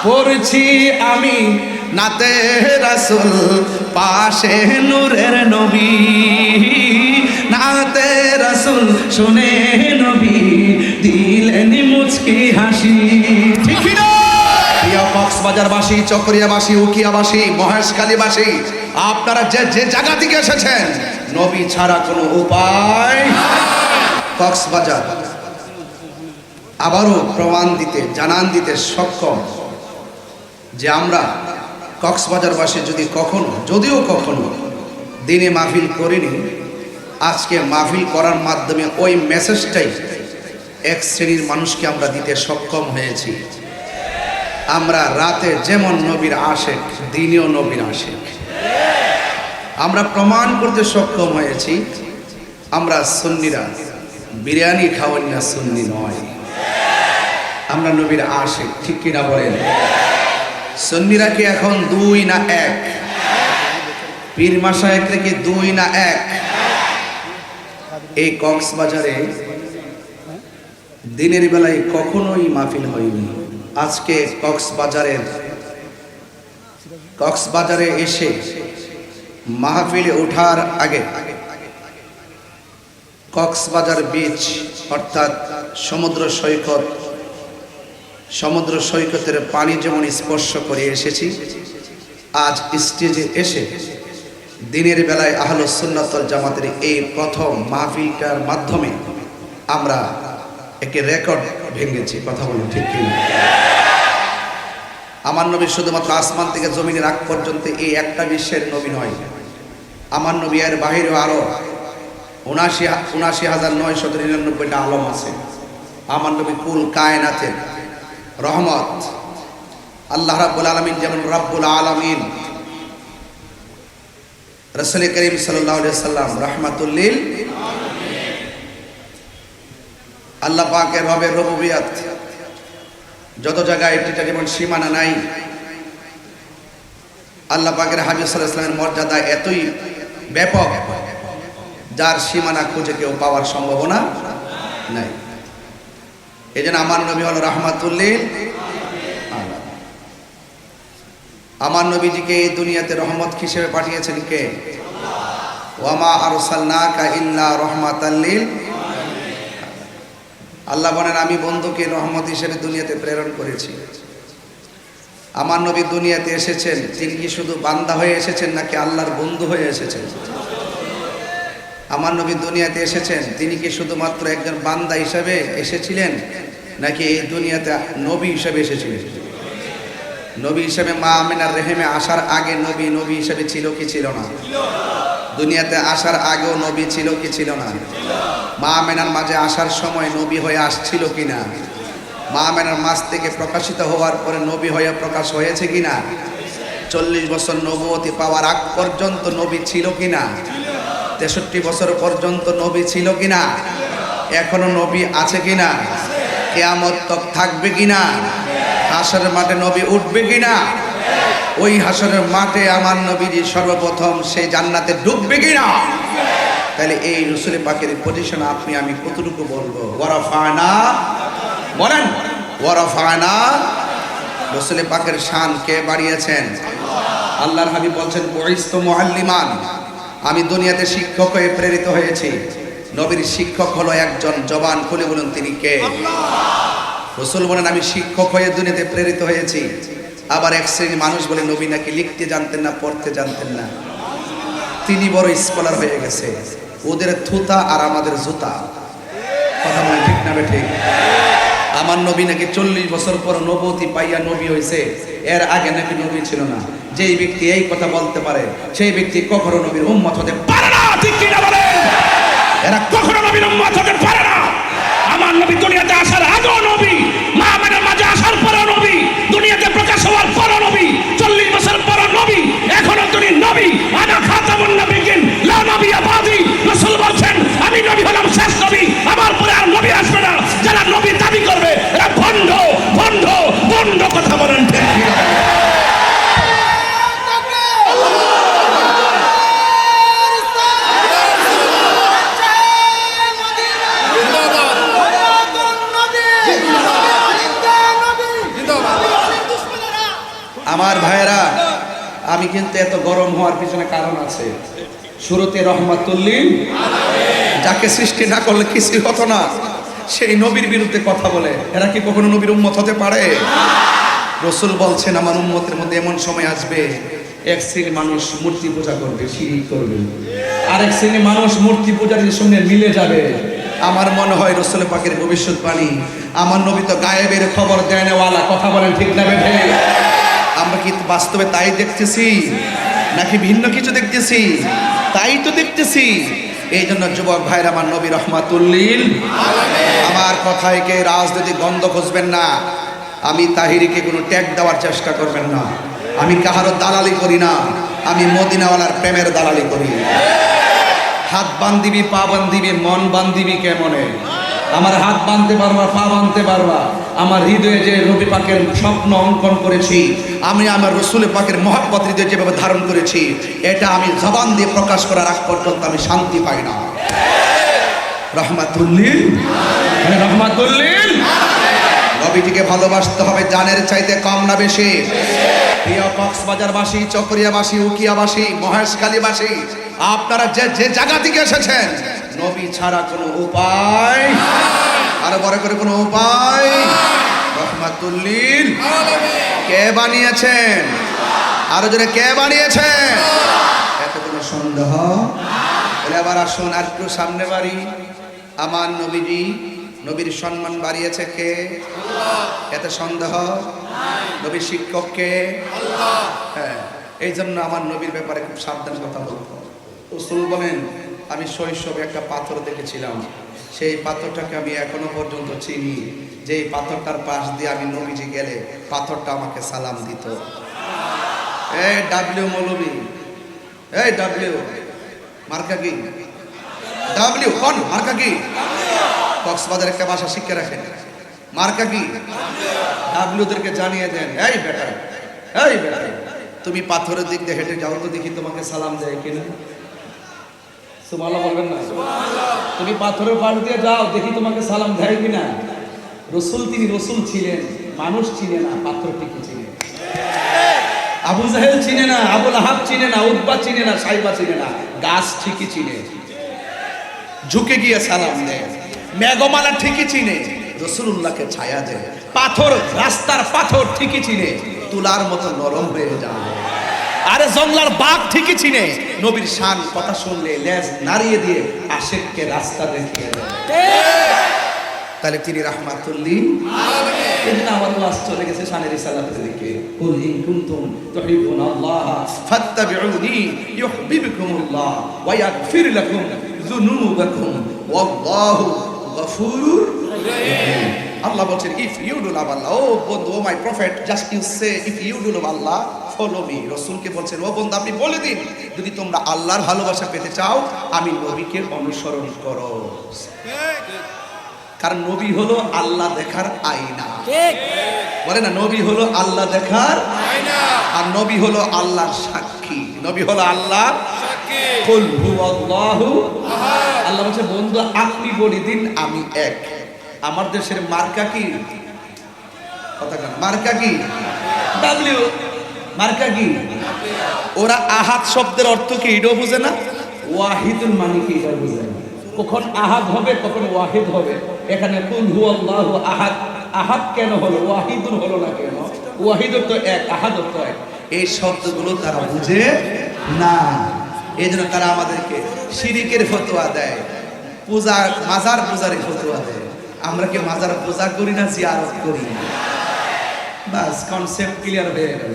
পড়ছি আমি নাতে রাসূল পাশে নূরের নবী, নাতে রাসূল শুনে নবী দিলেন মুচকি হাসি। ঠিক না? প্রিয় কক্সবাজারবাসী, চকরিয়াবাসী, উকিয়াবাসী, মহেশখালীবাসী, আপনারা যে যে জায়গা থেকে এসেছেন, নবী ছাড়া কোনো উপায়। কক্সবাজার আবারও প্রমাণ দিতে, জানান দিতে সক্ষম যে আমরা কক্সবাজারবাসী যদিও কখনো দিনে মাহফিল করিনি, আজকে মাহফিল করার মাধ্যমে ওই মেসেজটাই এক শ্রেণীর মানুষকে আমরা দিতে সক্ষম হয়েছি। আমরা রাতে যেমন নবীর আশেক, দিনেও নবীর আশেক। আমরা প্রমাণ করতে সক্ষম হয়েছি আমরা সুন্নিরা বিরিয়ানি খাওয়ান না, সুন্নি নয়, আমরা নবীর আশেক। ঠিক কিনা বলেন? সুন্নিরা কি এখন দুই না এক? পীর মাশায়েখ থেকে দুই না এক? এই কক্সবাজারে দিনের বেলায় কখনোই মাহফিল হয়নি। আজকে কক্সবাজারে এসে মাহফিলে ওঠার আগে কক্সবাজার বিচ অর্থাৎ সমুদ্র সৈকতের পানি যেমন স্পর্শ করে এসেছি, আজ স্টেজে এসে দিনের বেলায় আহলুস সুন্নাত ওয়াল জামাতের এই প্রথম মাহফিলটার মাধ্যমে আমরা একটি রেকর্ড ভেঙেছি। কথা বলুন ঠিক কিনা? আমার নবী শুধুমাত্র আসমান থেকে জমিনের আগ পর্যন্ত এই একটা বিশ্বের নবী নয়, আমার নবী এর বাহিরেও আরো ৭৯,৯৯৯টা আলম আছে। আমার নবী কুল কায়নাতের রহমত। আল্লাহ রাব্বুল আলামিন যেমন রব্বুল আলামিন, রাসূল করিম সাল্লাল্লাহু আলাইহি সাল্লাম রাহমাতুল লিল আলামিন। আল্লাহ পাকের রবের রুবুবিয়ত যত জায়গায় এটা যেমন সীমানা নাই, আল্লাহ পাকের হাবিব সাল্লাল্লাহু আলাইহি সাল্লামের মর্যাদা এতই ব্যাপক যার সীমানা খুঁজে কেউ পাওয়ার সম্ভাবনা নাই। এই জন্য আমার নবী হলো রাহমাতুল লিল আলামিন। আমার নবীজিকে এই দুনিয়াতে রহমত হিসেবে পাঠিয়েছেন কে? ওয়া মা আরসালনাকা ইল্লা রাহমাতাল লিল আলামিন। আল্লাহ বলেন আমি বন্ধুকে রহমত হিসেবে দুনিয়াতে প্রেরণ করেছি। আমার নবী দুনিয়াতে এসেছেন, তিনি কি শুধু বান্দা হয়ে এসেছেন নাকি আল্লাহর বন্ধু হয়ে এসেছেন? আমার নবী দুনিয়াতে এসেছেন, তিনি কি শুধুমাত্র একজন বান্দা হিসাবে এসেছিলেন নাকি এই দুনিয়াতে নবী হিসাবে এসেছিলেন? নবী হিসাবে মা আমিনার রেহেমে আসার আগে নবী হিসাবে ছিল কি ছিল না? দুনিয়াতে আসার আগেও নবী ছিল কি ছিল না? মা আমিনার মাঝে আসার সময় নবী হয়ে আসছিল কিনা? মা আমিনার মাঝ থেকে প্রকাশিত হওয়ার পরে নবী হয়ে প্রকাশ হয়েছে কিনা? 40 বছর নবুয়তি পাওয়ার আগ পর্যন্ত নবী ছিল কিনা? 63 বছর পর্যন্ত নবী ছিল কিনা? এখনো নবী আছে কিনা? কিয়ামত তক থাকবে কিনা? হাসরের মাঠে নবী উঠবে কিনা? ওই হাসরের মাঠে আমার নবীজি সর্বপ্রথম সেই জান্নাতে ঢুকবে কিনা? তাহলে এই রাসূল পাকের পজিশন আপনি আমি কতটুকু বলবো? ওয়ারাফানা, বলেন ওয়ারাফানা। রাসূল পাকের শান কে বাড়িয়েছেন? আল্লাহর হাবিব বলছেন বুইস্তু মুআল্লিমান, আমি দুনিয়াতে শিক্ষক হয়ে প্রেরিত হয়েছি। নবীর শিক্ষক হলো একজন, জবান খুলে বলুন তিনি কে? রাসূল বলেন আমি শিক্ষক হয়ে দুনিয়াতে প্রেরিত হয়েছি। আবার এক শ্রেণীর মানুষ বলে নবী নাকি লিখতে জানতেন না, পড়তে জানতেন না, তিনি বড় স্কলার হয়ে গেছে। ওদের থুতা আর আমাদের জুতা। কথা বলেন ঠিক না বেঠিক? আমার নবী নাকি 40 বছর পর নবুয়তি পাইয়া নবী হয়েছে, এর আগে নাকি নবী ছিল না। যেই ব্যক্তি এই কথা বলতে পারে সেই ব্যক্তি কখনো নবীর উম্মত হতে পারে না। ঠিক কি না বলেন? এরা কখনো নবীর উম্মত হতে পারে না। আমার নবী দুনিয়াতে আসার আগেও নবী, মা আমিনার মাঝে আসার পরও নবী, দুনিয়াতে প্রকাশ হওয়ার পরও নবী, 40 বছর পরও নবী, এখনো তিনি নবী। আনা খাতামুন নবিয়্যিন লা নবিয়্যা বাদি। রাসূল বলেন আমি নবী হলাম শেষ নবী, আমার পরে আর নবী আসবে না। যারা নবী দাবি করবে এরা ভণ্ড ভণ্ড ভণ্ড। কথা বলেন ঠিক কি না? আমার ভাইয়েরা, আমি কিন্তু এত গরম হওয়ার পিছনে কারণ আছে। শুরুতে রহমাতুল্লিল, যাকে সৃষ্টি না করলে কিছুই হতো না, সেই নবীর বিরুদ্ধে কথা বলে। এরা কি কখনো নবীর উম্মত হতে পারে? রাসূল বলছেন, আমার উম্মতের মধ্যে এমন সময় আসবে, এক শ্রেণীর মানুষ মূর্তি পূজা করবে, শিরক করবে, আরেক শ্রেণীর মানুষ মূর্তি পূজার সঙ্গে মিলে যাবে। আমার মনে হয় রাসূল পাকের ভবিষ্যৎবাণী, আমার নবী তো গায়েবের খবর দেনেওয়ালা, কথা বলেন ঠিক না বেঠে? আমরা কি বাস্তবে তাই দেখতেছি নাকি ভিন্ন কিছু দেখতেছি? তাই তো দেখতেছি। এই জন্য যুবক ভাইরা, আমার নবী রহমাতুল্লিল আলামিন। আমার কথায় কে রাজনৈতিক গন্ধ খুঁজবেন না। আমি তাহিরিকে কোনো ট্যাগ দেওয়ার চেষ্টা করবেন না। আমি কাহারও দালালি করি না, আমি মদিনাওয়ালার প্রেমের দালালি করি। হাত বান্ধিবি, পা বান্ধিবি, মন বান্ধিবি কেমনে? আমার হাত বাঁধতে পারবা, পা বাঁধতে পারবা। আমার হৃদয়ে যে নবী পাকের স্বপ্ন অঙ্কন করেছি, আমি আমার রাসূল পাকের মহব্বত হৃদয়ে যেভাবে ধারণ করেছি, এটা আমি জবান দিয়ে প্রকাশ করার আগ পর্যন্ত আমি শান্তি পাই না। রহমাতুল্লিল আলামিন, রহমাতুল্লিল আলামিন। নবীজিকে ভালোবাসতে হবে জানের চাইতে কম না বেশি? প্রিয় কক্সবাজারবাসী, চকরিয়াবাসী, উকিয়াবাসী, মহেশখালীবাসী, আপনারা যে যে জায়গা থেকে এসেছেন, নবী ছাড়া কোনো উপায়, আরো বড় করে কোনো উপায়। রহমাতুল্লিল আলামিন। কে বানিয়েছেন? আরো জোরে, কে বানিয়েছেন? এত কোনো সন্দেহ? তাহলে আবার আসুন আর একটু সামনে বাড়ি। আমার নবীজি, নবীর সম্মান বাড়িয়েছে কে? আল্লাহ। এত সন্দেহ? নবীর শিক্ষক কে? আল্লাহ। হ্যাঁ, এই জন্য আমার নবীর ব্যাপারে খুব সাবধান কথা বলবো। রাসূল বলেন, আমি শৈশবে একটা পাথর দেখেছিলাম, সেই পাথরটাকে আমি এখনো পর্যন্ত চিনি। যে পাথরটার পাশ দিয়ে আমি নবীজি গেলে পাথরটা আমাকে সালাম দিত। এই ডাব্লিউ মৌলবী, এই ডাব্লিউ মার্কা কি? ডাব্লিউ কোন মার্কা কি? কক্সবাজার একটা ভাষা শিক্ষা রাখেন, মার্কা কি? ডাব্লিউদেরকে জানিয়ে দেন, এই বেটা, এই বেটা, তুমি পাথরের দিক দিয়ে হেঁটে যাও তো, দেখি তোমাকে সালাম দেয় কিনা। সুবহানাল্লাহ বলবেন না? তুমি পাথরের পাশ দিয়ে যাও, দেখি তোমাকে সালাম দেয় কিনা। রাসূল, তিনি রাসূল ছিলেন, মানুষ চিনে না, পাথর ঠিকই চিনে। আবু জাহেল চিনে না, আবু লাহাব চিনে না, উতবা চিনে না, সাইবা চিনে না, গাছ ঠিকই চিনে, ঝুঁকে গিয়ে সালাম দেয়। মেঘমালা ঠিকই চিনে, রাসূলুল্লাহকে ছায়া দেয়। পাথর, রাস্তার পাথর ঠিকই চিনে, তুলার মতো নরম হয়ে যায়। আরে জঙ্গলার বাঘ ঠিকই চিনে, নবীর শান কথা শুনলে লেজ নাড়িয়ে দিয়ে আশিককে রাস্তা দেখিয়ে দেয়। তাহলে তিনি রাহমাতুল্লিল আলামিন। এজন্য আমার ওয়াজ চলে গেছে শানের রিসালাতের দিকে। কুল ইন কুনতুম তুহিব্বুনাল্লাহ ফাত্তাবিউনি ইউহিব্বুকুমুল্লাহ ওয়া ইয়াগফির লাকুম যুনুবাকুম ওয়াল্লাহু গফুরুর রহিম। আল্লাহ বলছেন, if you do love Allah, ও বন্ধু, O my prophet, just you say if you do love Allah follow me. রাসূলকে বলছেন, ও বন্ধু, আপনি বলে দিন, যদি তোমরা আল্লাহর ভালোবাসা পেতে চাও, আমি নবীকে অনুসরণ করো। কারণ নবী হলো আল্লাহ দেখার আয়না। ঠিক বলে না? নবী হলো আল্লাহ দেখার আয়না, আর নবী হলো আল্লাহর সাক্ষী। নবী হলো আল্লাহর সাক্ষী। কুল হুয়াল্লাহু আহাদ। আল্লাহ বলছে, বন্ধু, আপনি বলে দিন আমি এক। আমার দেশের মার্কা কি? কথা কেন? মার্কা কি? ডাব্লিউ। মার্কা কি? ওরা আহাদ শব্দের অর্থ কি এটাও বুঝে না, ওয়াহিদুল মানে কি এটা বুঝে না। কখন আহাদ হবে, কখন ওয়াহিদ হবে। এখানে কুল হুয়াল্লাহু আহাদ, আহাদ কেন হলো, ওয়াহিদুল হলো না কেন? ওয়াহিদুর তো এক, আহাদুর তো এক। এই শব্দগুলো তারা বুঝে না, এই জন্য তারা আমাদেরকে শিরিকের ফতোয়া দেয়, পূজা, মাজার পূজারের ফতোয়া দেয়। আমরা কি মাজার পূজা করি না, জিয়ারত করি? বাস, কনসেপ্ট ক্লিয়ার হয়ে গেল।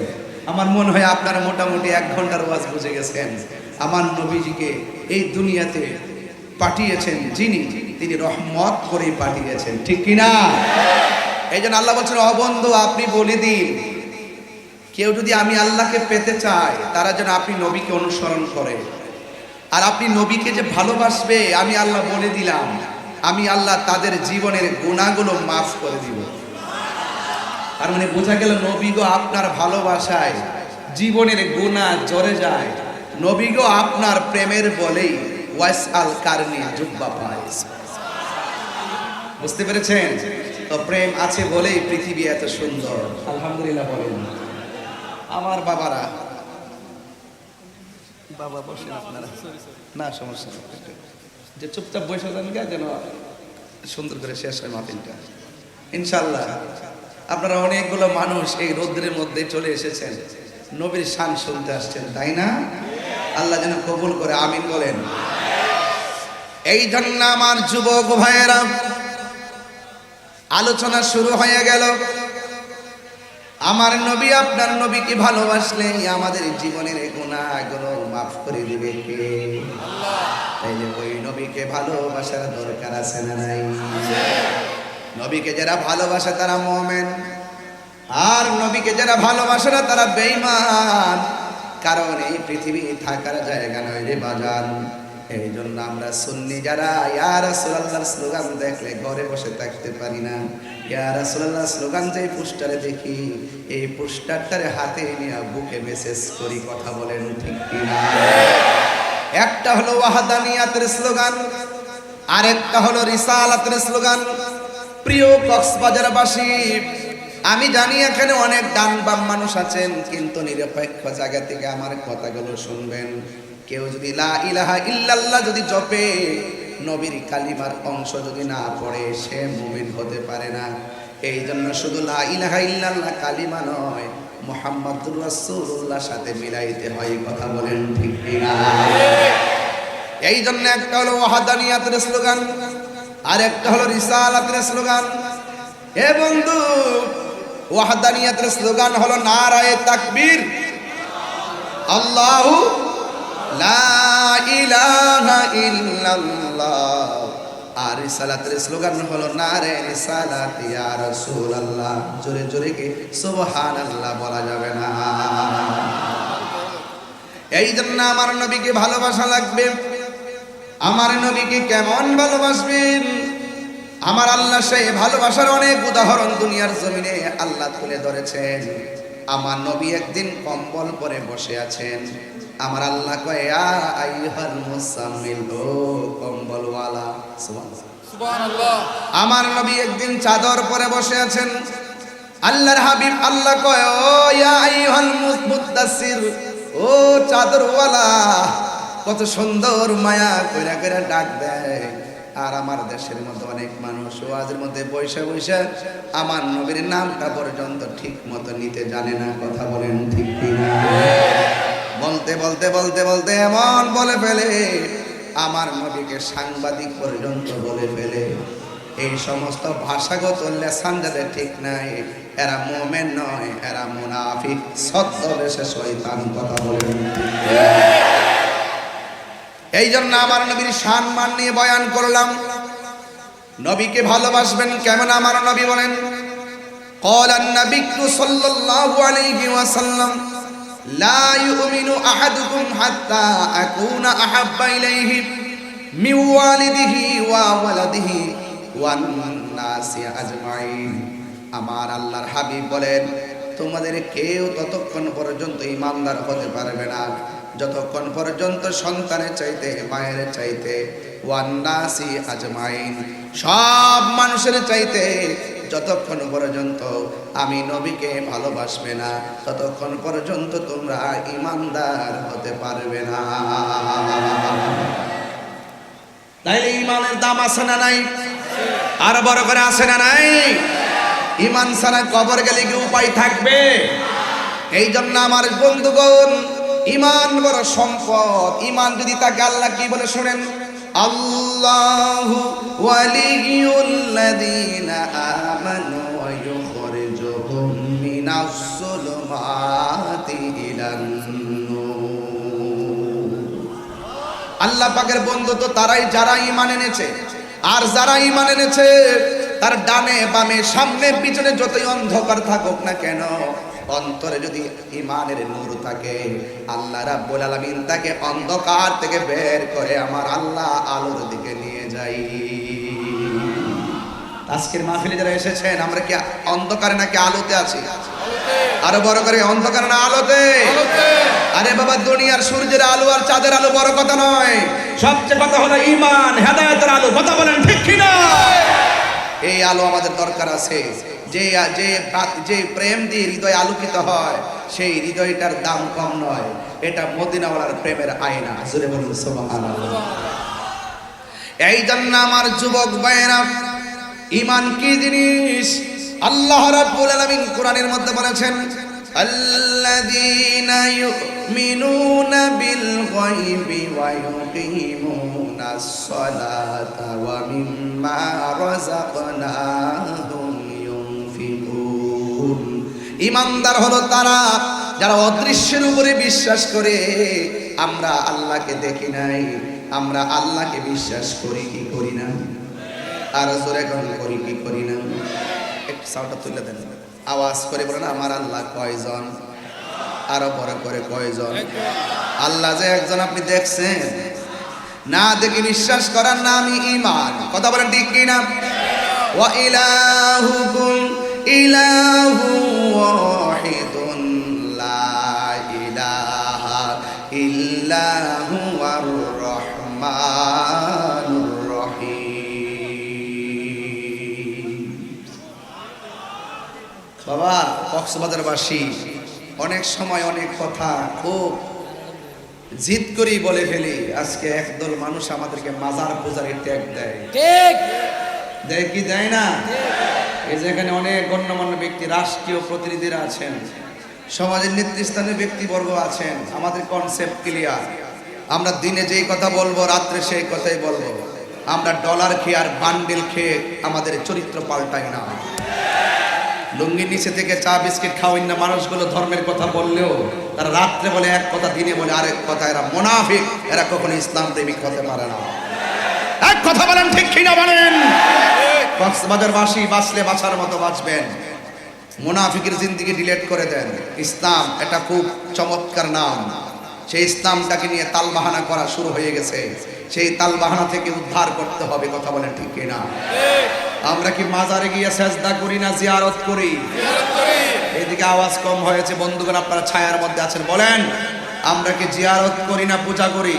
আমার মনে হয় আপনারা মোটামুটি 1 ঘন্টার ওয়াজ বুঝে গেছেন। আমার নবীজিকে এই দুনিয়াতে পাঠিয়েছেন যিনি, তিনি রহমত করে পাঠিয়েছেন, ঠিক কিনা? এই জন্য আল্লাহ বলছেন, ও বন্ধু, আপনি বলে দিন, কেউ যদি আমি আল্লাহকে পেতে চায়, তারা যেন আপনি নবীকে অনুসরণ করে। আর আপনি নবীকে যে ভালোবাসবে, আমি আল্লাহ বলে দিলাম, আমি আল্লাহ তাদের জীবনের গুনাহগুলো মাফ করে দিব। তার মানে বোঝা গেল, নবী গো আপনার ভালোবাসায় জীবনের গুনাহ জড়ে যায়। নবী গো আপনার প্রেমের বলেই ওয়াসআল কারনি জুব্বা পায়। বুঝতে পেরেছেন? তো প্রেম আছে বলেই পৃথিবী এত সুন্দর। আলহামদুলিল্লাহ বলেন। আমার বাবারা, বাবা বসেন আপনারা, না সমস্যা নেই, যে চুপচাপ বসে যান যেন সুন্দর করে শেষ হয় মাহফিলটা ইনশাআল্লাহ। আপনারা অনেকগুলো মানুষ এই রৌদ্রের মধ্যে চলে এসেছেন, নবীর শান শুনতে আসছেন, তাই না? আল্লাহ যেন কবুল করে, আমিন বলেন। এই জন্য আমার যুবক ভাইয়েরা, আলোচনা শুরু হয়ে গেল। আমার নবী আপনার নবীকে ভালোবাসলে আমাদের জীবনের গুনাহগুলো মাফ করে দিবে কে? আল্লাহ। তাই যে ওই নবীকে ভালোবাসার দরকার আছে না নাই? নবীকে যারা ভালোবাসে তারা মুমিন, আর নবীকে যারা ভালোবাসে না তারা বেঈমান। কারণ এই পৃথিবী থাকার জায়গা নয় রে বাজান। এই জন্য আমরা সুন্নি যারা ইয়া রাসূলুল্লাহর স্লোগান দেখলে ঘরে বসে থাকতে পারি না। ইয়া রাসূলুল্লাহ স্লোগান যে পোস্টারে দেখি, এই পোস্টারটারে হাতে নিয়ে বুকে মেসেজ করি, কথা বলেন ঠিক কিনা? একটা হলো ওয়াহদানিয়াতের স্লোগান, আরেকটা হলো রিসালাতের স্লোগান। প্রিয় কক্সবাজারবাসী, আমি জানি এখানে অনেক ডান বাম মানুষ আছেন, কিন্তু নিরপেক্ষ জায়গা থেকে আমার কথাগুলো শুনবেন। কেউ যদি লা ইলাহা ইল্লাল্লাহ যদি জপে, নবীর কালিমার অংশ যদি না পড়ে, সে মুমিন হতে পারে না। এই জন্য শুধু লা ইলাহা ইল্লাল্লাহ কালিমা নয়, মুহাম্মাদুর রাসূলুল্লাহর সাথে মিলাইতে হয়, কথা বলেন ঠিক কিনা? এই জন্য একটা হলো ওয়াহদানিয়াতের স্লোগান, আর একটা হলো রিসালাতের স্লোগান। হে বন্ধু, ওয়াহদানিয়াতের স্লোগান হলো নারায়ে তাকবীর, আল্লাহু লা ইলাহা ইল্লাল্লাহ। আর রিসালাতের স্লোগান হলো নারে রিসালাত ইয়া রাসূলুল্লাহ। জোরে জোরে কি সুবহানাল্লাহ বলা যাবে না? এই জন্য আমার নবীকে ভালোবাসা লাগবে। আমার নবীকে কেমন ভালোবাসবেন? আমার আল্লাহ সেই ভালোবাসার অনেক উদাহরণ দুনিয়ার জমিনে আল্লাহ তুলে ধরেছেন। আমার নবী একদিন কম্বল পরে বসে আছেন, আমার আল্লাহ কয় ইয়া আইয়ুহাল মুসাম্মিল, ও কম্বলওয়ালা, সুবহানাল্লাহ। আমার নবী একদিন চাদর পরে বসে আছেন, আল্লাহর হাবিব আল্লাহ কয় ও ইয়া আইয়ুহাল মুদাসসির, ও চাদরওয়ালা। কত সুন্দর মায়া কইরা কইরা ডাক দেয়। আর আমার দেশের মধ্যে অনেক মানুষ ওয়াজের মধ্যে বৈশা বৈশা আমার নবীর নামটা পর্যন্ত ঠিক মতো নিতে জানে না, কথা বলেন ঠিক কিনা? বলতে বলতে বলতে বলতে এমন বলে ফেলে, আমার নবীকে সাংবাদিক পর্যন্ত বলে ফেলে। এই সমস্ত ভাষাগত লেসান যাদের ঠিক নাই, এরা মুমিন নয়, এরা মুনাফিক, ছদ্মবেশে শয়তান, কথা বলেন। এই জন্য আমার নবীর সম্মান নিয়ে বয়ান করলাম। নবীকে ভালোবাসবেন কেমন? আমার নবী বলেন, ক্বালান নাবিয়্যু সাল্লাল্লাহু আলাইহি ওয়াসাল্লাম, লা ইউমিনু আহাদুকুম হাত্তা আকুনা আহাব্বা ইলাইহি মিন ওয়ালিদিহি ওয়া ওয়ালাদিহি ওয়ান নাসি আজমাইন। আমার আল্লাহর হাবিব বলেন, তোমাদের কেউ ততক্ষণ পর্যন্ত ঈমানদার হতে পারবে না যতক্ষণ পর্যন্ত সন্তানের চাইতে, মায়ের চাইতে, ওয়ান নাসি আজমাইন, সব মানুষের চাইতে যতক্ষণ পর্যন্ত আমি নবীকে ভালোবাসবে না, ততক্ষণ পর্যন্ত তোমরা ঈমানদার হতে পারবে না। তাইলে ঈমানের দাম আছে না নাই? আর বড় করে আছে না নাই? ঈমান ছাড়া কবর গেলে কি উপায় থাকবে? এই জন্য আমার বন্ধুগণ, ঈমান বড় সম্পদ। ঈমান যদি তাকে আল্লাহ কি বলে শুনেন, আল্লাহু ওয়ালিয়ুল্লাযীনা আমানু ওয়া ইউখরিজুহুম মিনাস যুলুমাতি ইলান নূর। আল্লাহ পাকের বন্ধু তো তারাই যারা ঈমান এনেছে। আর যারা ঈমান এনেছে তার ডানে বামে সামনে পিছনে যতই অন্ধকার থাকুক না কেন, অন্তরে যদি ঈমানের নূর থাকে, আল্লাহ রাব্বুল আলামিন তাকে অন্ধকার থেকে বের করে আমার আল্লাহ আলোর দিকে নিয়ে যাই। আজকের মাহফিলে যারা এসেছেন, আমরা কি অন্ধকারে নাকি আলোতে আছি? আরো বড় করে, অন্ধকার না আলোতে? আরে বাবা, দুনিয়ার সূর্যের আলো আর চাঁদের আলো বড় কথা নয়, সবচেয়ে কথা হলো ঈমান, হেদায়েতের আলো, কথা বলেন ঠিক কিনা? এই আলো আমাদের দরকার আছে। যে যে যে প্রেম দিয়ে হৃদয় আলোকিত হয় সেই হৃদয়টার দাম কম নয়। এটা মদিনাওয়ালার প্রেমের আয়না। জোরে বলুন সুবহানাল্লাহ। এই জন্য আমার যুবক ভাইয়েরা, ঈমান কি জিনিস আল্লাহ রাব্বুল আলামিন কোরআনের মধ্যে বলেছেন, আল্লাযীনা ইউমিনুনা বিল গায়বি ওয়া ইউকিমুনাস সালাতা ওয়া মিম্মা রাযাকনাহুম ইউনফিকুন। ঈমানদার হলো তারা যারা অদৃশ্যের উপরে বিশ্বাস করে। আমরা আল্লাহকে দেখি নাই, আমরা আল্লাহকে বিশ্বাস করি কি করি না? আর জোরে করি কি করি না? একটু সাউন্ডটা তুলে দেন, আওয়াজ করে বলেন আমার আল্লাহ কয়জন? আরো বড় করে কয়জন? আল্লাহ যে একজন আপনি দেখছেন? না দেখে বিশ্বাস করার নামই ঈমান। কথা বলেন ঠিক কি না? ওয়া ইলাহুকুম ইলাহু ওয়াহিদুন লা ইলাহা ইল্লা হুয়ার রহমানুর রহিম। বাবা, কক্সবাজারবাসী অনেক সময় অনেক কথা খুব জিদ করেই বলে ফেলি। আজকে একদল মানুষ আমাদেরকে মাজার পূজার ট্যাগ দেয়। ঠিক দেয় কি দেয় না? এই যে এখানে অনেক গণ্যমান্য ব্যক্তি, রাষ্ট্রীয় প্রতিনিধিরা আছেন, সমাজের নেতৃস্থানীয় ব্যক্তিবর্গ আছেন। আমাদের কনসেপ্ট ক্লিয়ার। আমরা দিনে যেই কথা বলবো রাত্রে সেই কথাই বলবো। আমরা ডলার খেয়ে আর বান্ডেল খেয়ে আমাদের চরিত্র পাল্টাই না। লুঙ্গির নিচে থেকে চা বিস্কিট খাওয়াই না মানুষগুলো ধর্মের কথা বললেও তারা রাত্রে বলে এক কথা, দিনে বলে আরেক কথা। এরা মুনাফিক, এরা কখনো ইসলাম প্রেমিক হতে পারে না। এক কথা বলেন ঠিক কিনা বলেন? কক্সবাজারবাসী বাঁচলে বাঁচার মতো বাঁচবেন। মুনাফিকের জিন্দেগি ডিলিট করে দেন। ইসলাম এটা খুব চমৎকার নাম। সেই ইসলামটাকে নিয়ে তালবাহানা করা শুরু হয়ে গেছে। সেই তালবাহানা থেকে উদ্ধার করতে হবে। কথা বলেন ঠিক কিনা? আমরা কি মাজারে গিয়ে সেজদা করি না জিয়ারত করি? এদিকে আওয়াজ কম হয়েছে বন্ধুগণ, আপনারা ছায়ার মধ্যে আছেন, বলেন আমরা কি জিয়ারত করি না পূজা করি?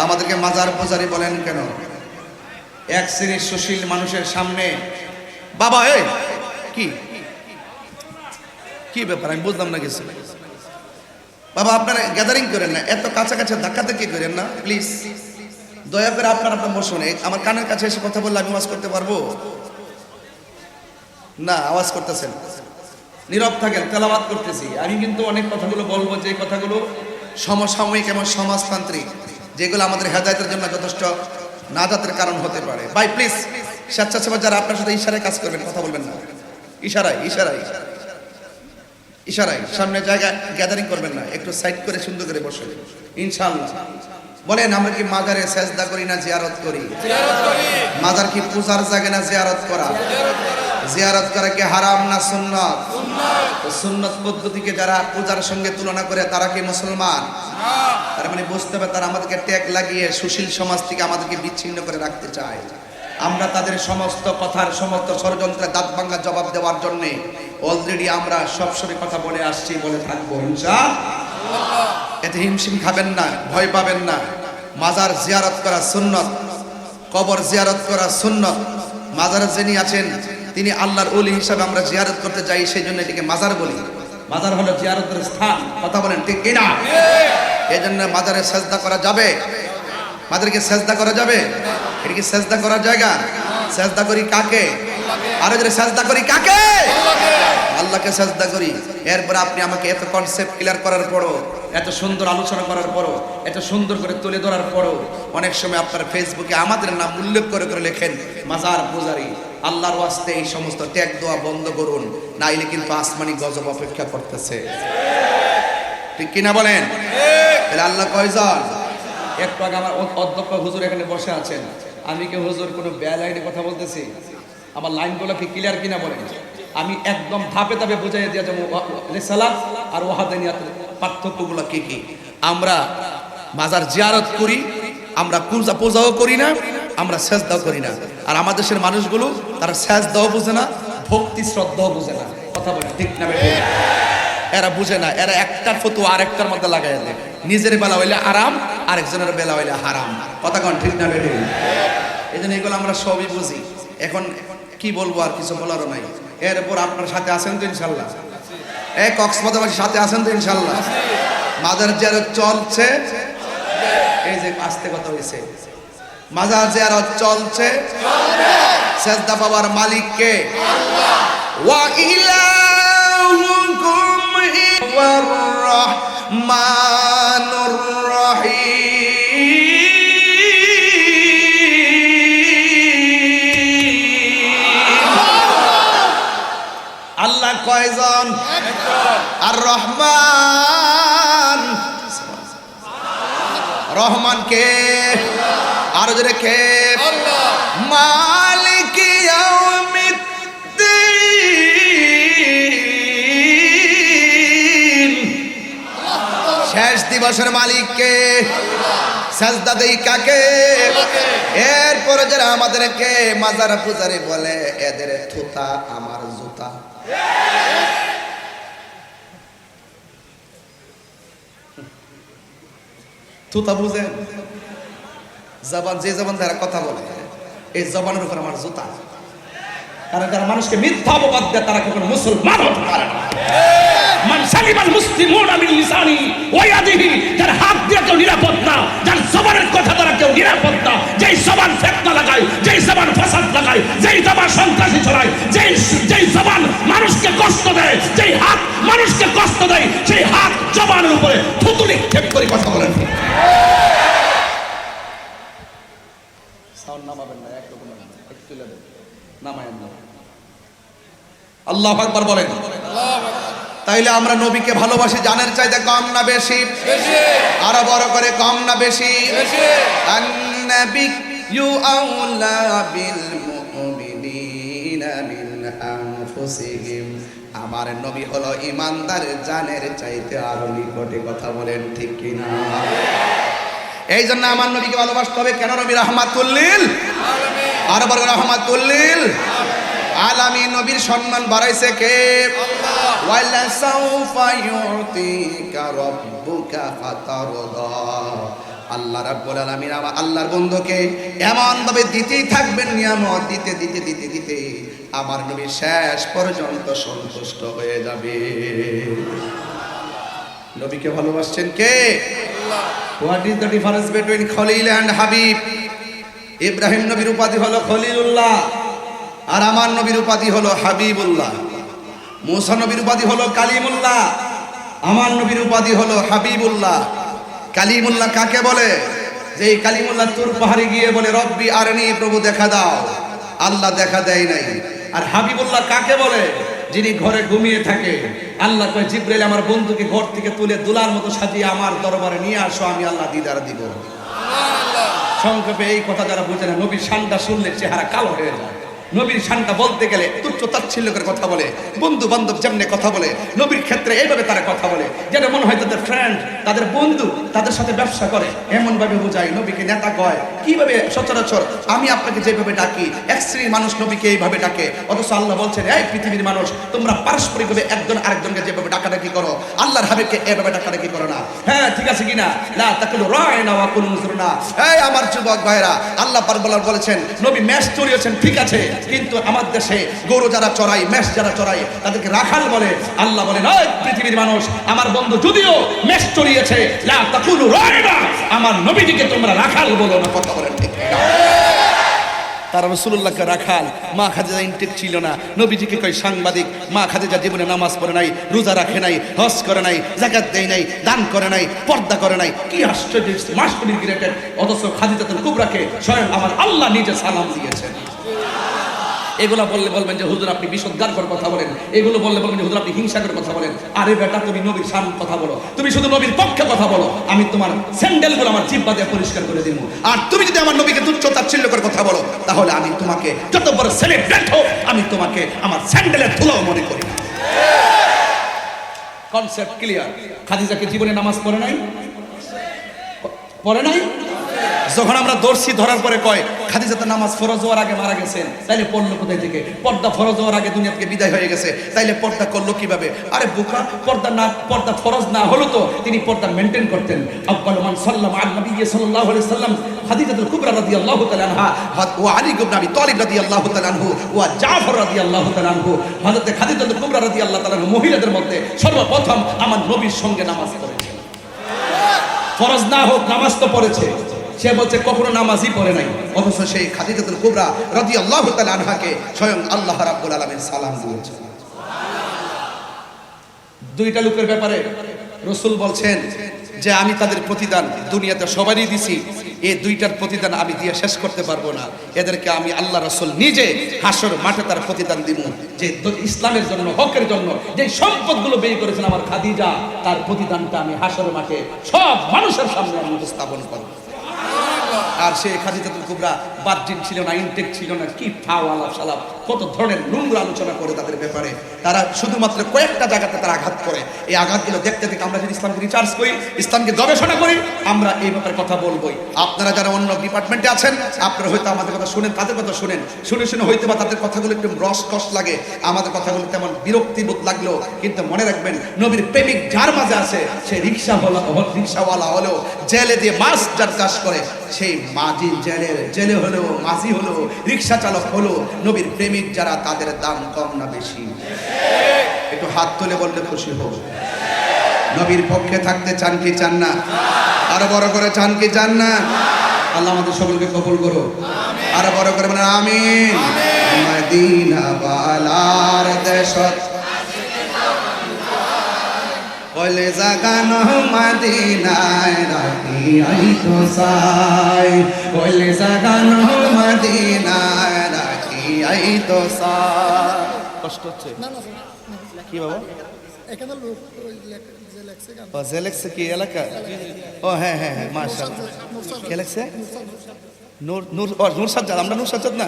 আমাদেরকে মাজার পূজারি বলেন কেন? এক শ্রেণীর সুশীল মানুষের সামনে বাবা এই কি কি ব্যাপার আমি বুঝলাম না কিছু। বাবা আপনারা গ্যাদারিং করেন না, এত কাছাকাছি ধাক্কাতে কি করেন না প্লিজ। দয়া করে আপনারা বসুন। আমার কানের কাছে এসে কথা বললে আমি আওয়াজ করতে পারবো না? আওয়াজ করতেছেন, নীরব থাকেন, তেলাওয়াত করতেছি। আমি কিন্তু অনেক কথাগুলো বলবো যে কথাগুলো সমসাময়িক এবং সমাজতান্ত্রিক, যেগুলো আমাদের হেদায়েতের জন্য যথেষ্ট নাজাতের কারণ হতে পারে। ভাই প্লিজ স্বেচ্ছাসেবক যারা আপনার সাথে ইশারায় কাজ করবেন, কথা বলবেন না। ইশারায় ইশারায় ইশারায় সামনে জায়গায় গ্যাদারিং করবেন না, একটু সাইড করে সুন্দর করে বসে ইনশাআল্লাহ। বলেন আমরা কি মাজারে সেজদা করি না জিয়ারত করি? মাজার কি পূজার জায়গা না জিয়ারত করা? জিয়ারত করা কি হারাম না সুন্নাত? সুন্নাত পদ্ধতিকে যারা পূজার সঙ্গে তুলনা করে তারা কি মুসলমান? তার মানে বুঝতে হবে তারা আমাদেরকে ট্যাগ লাগিয়ে সুশীল সমাজ থেকে আমাদেরকে বিচ্ছিন্ন করে রাখতে চায়। আমরা তাদের সমস্ত কথার সমস্ত ষড়যন্ত্রের দাঁত ভাঙা জবাব দেওয়ার জন্য অলরেডি আমরা সবসময় কথা বলে আসছি, বলে থাকবো ইনশাআল্লাহ। এতে হিমশিম খাবেন না, ভয় পাবেন না। মাজার জিয়ারত করা সুন্নত, কবর জিয়ারত করা সুন্নত। মাজারে যিনি আছেন তিনি আল্লাহর ওলি হিসাবে আমরা জিয়ারত করতে যাই, সেই জন্য এটিকে মাজার বলি। মাজার হলো জিয়ারতের স্থান। কথা বলেন ঠিক কিনা? এই জন্য মাজারে সেজদা করা যাবে? মাজারকে সেজদা করা যাবে? এটা কি সেজদা করার জায়গা? সেজদা করি কাকে? আরো যদি সেজদা করি কাকে? আল্লাহকে সেজদা করি। এরপর আপনি আমাকে এত কনসেপ্ট ক্লিয়ার করার পরও, এত সুন্দর আলোচনা করার পরও, এত সুন্দর করে তুলে ধরার পরও অনেক সময় আপনার ফেসবুকে আমাদের নাম উল্লেখ করে করে লেখেন মাজার পূজারি। আল্লাহর ওয়াস্তে এই সমস্ত ট্যাগ দেওয়া বন্ধ করুন, নাইলে কিন্তু আসমানি গজব অপেক্ষা করতেছে। ঠিক কিনা বলেন? তাহলে আল্লাহ কয়জন? একটু আগে আমার অধ্যক্ষ হুজুর এখানে বসে আছেন, আমি কি হুজুর কোনো বেলাইনে কথা বলতেছি? আমার লাইনগুলো কি ক্লিয়ার কিনা বলেন? আমি একদম ধাপে ধাপে বুঝাই দিয়ে যাবো রিসালাত আর ওয়াহাদানিয়াতের পার্থক্যগুলো কি কি। আমরা মাজার জিয়ারত করি, আমরা পূজাও করি না, আমরা সেজদাও করি না। আর আমাদের দেশের মানুষগুলো তারা সেজদাও বুঝে না, ভক্তি শ্রদ্ধাও বুঝে না। কথা বলে ঠিক না বেঠিক? এরা বুঝে না, এরা একটার ফতোয়া আরেকটার মধ্যে লাগাই দেয়। নিজের বেলা হইলে আরাম, আরেকজনের বেলা হইলে হারাম। কথা কোন ঠিক না বেঠিক? এই জন্য এগুলো আমরা সবই বুঝি। এখন কি কি বলবো, আর কিছু বলারও নাই। এরপর আপনার সাথে আছেন তো ইনশাল্লাহ? এই কক্সবাজারবাসীর সাথে আছেন তো ইনশাল্লাহ? মাজার জিয়ারত চলছে, এই যে আস্তে কথা হয়েছে, মাজার জিয়ারত চলছে, সেজদা পাওয়ার মালিক কে? ওয়া ইলাহুকুম ওয়ার রহমানুর রহিম। আল্লাহ কয়জন? আর রহমান, রহমান কে? আরো জোরে কে? মালিক ইয়াউমিদ্দিন, শেষ দিবসের মালিক কে? সাজদা দেই কাকে? এরপরে যারা আমাদেরকে মাজার পূজারি বলে, এদের থুতা আমার জুতা। থুতা বুঝেন? জবান, যে জবান দ্বারা কথা বলে, এই জবানের উপর আমার জুতা। কারণ যারা মানুষকে মিথ্যা অপবাদ দেয় তারা কখনো মুসলমান হতে পারে না। মান সালিমাল মুসলিমুনা মিন লিসানি ওয়া ইয়াদিহি, যার হাত দিয়ে কেউ নিরাপদ না, যার জবানের কথা দ্বারা কেউ নিরাপদ না, যেই জবান ফিতনা লাগায়, যেই জবান ফাসাদ লাগায়, যেই জবান সন্ত্রাসী ছড়ায়, যেই জবান মানুষকে কষ্ট দেয়, যেই হাত মানুষকে কষ্ট দেয়, সেই হাত জবানের উপরে থুতু নিক্ষেপ করে কথা বলেন। সাউন্ড নামাবেন না, একরকম একটু তুলে দেন, নামায়েন না। আল্লাহু আকবার বলেন। তাইলে আমরা নবীকে ভালোবাসি জানের চাইতে কম না বেশি? আরো বড় করে, কম না বেশি? আন-নাবিয়্যু আওলা বিল মুমিনিনা মিন আনফুসিহিম, আমার নবী হলো ঈমানদার জানের চাইতে আরো নিকটে। কথা বলেন ঠিক কি না? এই জন্য আমার নবীকে ভালোবাসতে হবে। কেন? নবী রাহমাতুল লিল আলামিন। আরো বড় রাহমাতুল লিল আলামিন। নবীর সম্মান বাড়াইছে কে? আল্লাহ। ওয়ালা সাউফা ইউতিকা রাব্বুকা ফাতারদা, আল্লাহ রাব্বুল আলামিন আমার আল্লাহর বন্ধুকে এমন ভাবে দিতেই থাকবেন নিয়ামত, দিতে দিতে দিতে দিতে আমার নবী শেষ পর্যন্ত সন্তুষ্ট হয়ে যাবে। নবীকে ভালোবাসছেন কে? Allah. What is the difference between খলিল এন্ড হাবিব? ইব্রাহিম নবীর উপাধি হলো খলিলুল্লাহ, আর আমার নবীর উপাধি হলো হাবিবুল্লাহ। মুসা নবীর উপাধি হলো কালিমুল্লাহ, আমার নবীর উপাধি হলো হাবিবুল্লাহ। কালিমুল্লাহ কাকে বলে? যে কালিমুল্লাহ তুর পাহাড়ে গিয়ে বলে রব্বি আরনি, প্রভু দেখা দাও, আল্লাহ দেখা দেয় নাই। আর হাবিবুল্লাহ কাকে বলে? যিনি ঘরে ঘুমিয়ে থাকে, আল্লাহ কয় জিবরাইল আমার বন্ধুকে ঘর থেকে তুলে দুলার মতো সাজিয়ে আমার দরবারে নিয়ে আসো, আমি আল্লাহ দিদার দিব। সংক্ষেপে এই কথা যারা বুঝে না, নবীর শানটা শুনলে চেহারা কালো হয়ে যায়। নবীর শানটা বলতে গেলে তুচ্ছ তাচ্ছিল্য করে কথা বলে, বন্ধু বান্ধব যেমনি কথা বলে, নবীর ক্ষেত্রে এইভাবে তারা কথা বলে যেন মনে হয় তাদের ফ্রেন্ড, তাদের বন্ধু, তাদের সাথে ব্যবসা করে, এমন ভাবে বোঝায়। নবীকে নেতা কয় কিভাবে? সচরাচর আমি আপনাকে যেভাবে ডাকি, এক শ্রেণীর মানুষ নবীকে এইভাবে ডাকে, অথচ আল্লাহ বলছেন এই পৃথিবীর মানুষ তোমরা পারস্পরিকভাবে একজন আরেকজনকে যেভাবে ডাকাডাকি করো, আল্লাহর হাবিবকে এভাবে ডাকাডাকি করো না। হ্যাঁ ঠিক আছে কিনা? লা তাকুলু রায়না ওয়া কুলু মুসরুনা। এই আমার যুবক ভাইরা, আল্লাহ পাক বলেছেন নবী মেষ চড়িয়েছেন, ঠিক আছে, কিন্তু আমার দেশে গরু যারা চড়াই, মেষ যারা চড়াই, তাদেরকে রাখাল বলে। আল্লাহ বলেন ওই পৃথিবীর মানুষ, আমার বন্ধু যদিও মেষ চড়িয়েছে, লা তাকুলু রায়না, আমার নবীজিকে তোমরা রাখাল বলো না। কথা বলেন ঠিক না? তারা রাসূলুল্লাহকে রাখাল, মা খাদিজা ইনটেক ছিল না, নবীজিকে কয় সাংবাদিক। মা খাদিজা জীবনে নামাজ পড়ে নাই, রোজা রাখে নাই, হজ করে নাই, যাকাত দেয় নাই, দান করে নাই, পর্দা করে নাই। কি আশ্চর্য, মাসকুলিন গ্রেটেড, অথচ খাদিজাতুল কুবরাকে স্বয়ং আমার আল্লাহ নিজে সালাম দিয়েছেন। এগুলো বললে বলবেন যে হুজুর আপনি বিশুদ্ধার কথা বলেন, এগুলো বললে বলবেন যে হুজুর আপনি হিংসার কথা বলেন। আরে বেটা, তুমি নবীর শান কথা বলো, তুমি শুধু নবীর পক্ষে কথা বলো, আমি তোমার স্যান্ডেলগুলো আমার জিহ্বা দিয়ে পরিষ্কার করে দিব। আর তুমি যদি আমার নবীকে তুচ্ছ তাচ্ছিল্য করে কথা বলো, তাহলে আমি তোমাকে যত বড় সেলিব্রেট হোক, আমি তোমাকে আমার স্যান্ডেলের ধুলাও মনে করি না। Concept clear? খাদিজাকে জীবনে নামাজ পড়ে নাই? পড়ে নাই? যখন আমরা দর্শি ধরার পরে কয় খাদিজা তো নামাজ ফরজ হওয়ার আগে মারা গেছেন, তাইলে পড়লো কোথায় থেকে? পর্দা ফরজ হওয়ার আগে দুনিয়া থেকে বিদায় হয়ে গেছে, তাইলে পর্দা করলো কিভাবে? আরে বোকা, পর্দা ফরজ না হলো তো তিনি পর্দা মেনটেন করতেন। আব্বাল মান সাল্লাল্লাহু আলাইহি নবী সাল্লাল্লাহু আলাইহি সাল্লাম খাদিজাতুল কুবরা রাদিয়াল্লাহু তাআলা আনহা ওয়া আলী ইবনে আবি তালিব রাদিয়াল্লাহু তাআলা আনহু ওয়া জাফর রাদিয়াল্লাহু তাআলা আনহু। হযরত খাদিজাতুল কুবরা রাদিয়াল্লাহু তাআলা আনহা মহিলাদের মধ্যে সর্বপ্রথম আমার নবীর সঙ্গে নামাজ পড়েছে। ফরজ না হোক নামাজ তো পড়েছে। সে বলছে কখনো নামাজই পড়ে নাই, অথচ সেই খাদিজাতুল কুবরা রাদিয়াল্লাহু তাআলা আনহাকে স্বয়ং আল্লাহ রাব্বুল আলামিন সালাম দিয়েছেন। দুইটা লোকের ব্যাপারে রাসূল বলছেন যে আমি তাদের প্রতিদান দুনিয়াতে সবারই দিছি, এই দুইটার প্রতিদান আমি দিয়ে শেষ করতে পারবো না। এদেরকে আমি আল্লাহ রাসূল নিজে হাসর মাঠে তার প্রতিদান দিব, যে ইসলামের জন্য, হকের জন্য যে সম্পদগুলো ব্যয় করেছেন আমার খাদিজা, তার প্রতিদানটা আমি হাসর মাঠে সব মানুষের সামনে আমি উপস্থাপন করব। আর সে খাদিজাতুল কুবরা বাদদিন ছিল না, ইনটেক ছিল না, কি ফাওয়ালা সালাপ, কত ধরনের নোংরা আলোচনা করে তাদের ব্যাপারে। তারা শুধুমাত্র কয়েকটা জায়গাতে তারা আঘাত করে। এই আঘাতগুলো দেখতে দেখতে আমরা যদি ইসলামকে রিসার্চ করি, ইসলামকে গবেষণা করি, আমরা এই ব্যাপারে কথা বলবোই। আপনারা যারা অন্য ডিপার্টমেন্টে আছেন, আপনারা হয়তো আমাদের কথা শুনেন, তাদের কথা শুনেন, শুনে হয়তো বা তাদের কথাগুলো একটু রসকস লাগে, আমাদের কথাগুলো তেমন বিরক্তিবোধ লাগলো, কিন্তু মনে রাখবেন নবীর প্রেমিক যার মাঝে আছে, সে রিক্সাওয়ালা হলো, জেলে দিয়ে মাছ যার চাষ করে, সেই মাঝি জেলে হলো, মাঝি হলো, রিক্সা চালক হলো, নবীর প্রেমিক যারা, তাদের দাম কম না বেশি? একটু হাত তুলে বললে খুশি হব। নবীর পক্ষে থাকতে চান কি চান না? আরো বড় করে চান কি চান না? আল্লাহ আমাদের সকলকে কবুল করো, আরো বড় করে বলেন আমিন। মদিনা বালার দেশত বলে জাগানো মদিনায় রাখি আইতো সাই, বলে জাগানো মদিনায় রাখি আইতো সাই। কষ্ট হচ্ছে কি বাবা? এখানে লোক যে লেখছে গান, ও যে লেখছে কি এলাকা? ও হ্যাঁ হ্যাঁ হ্যাঁ, মাশাআল্লাহ। কে লেখছে? নূর সাজ্জাদ। আমরা নূর সাজ্জাদ না?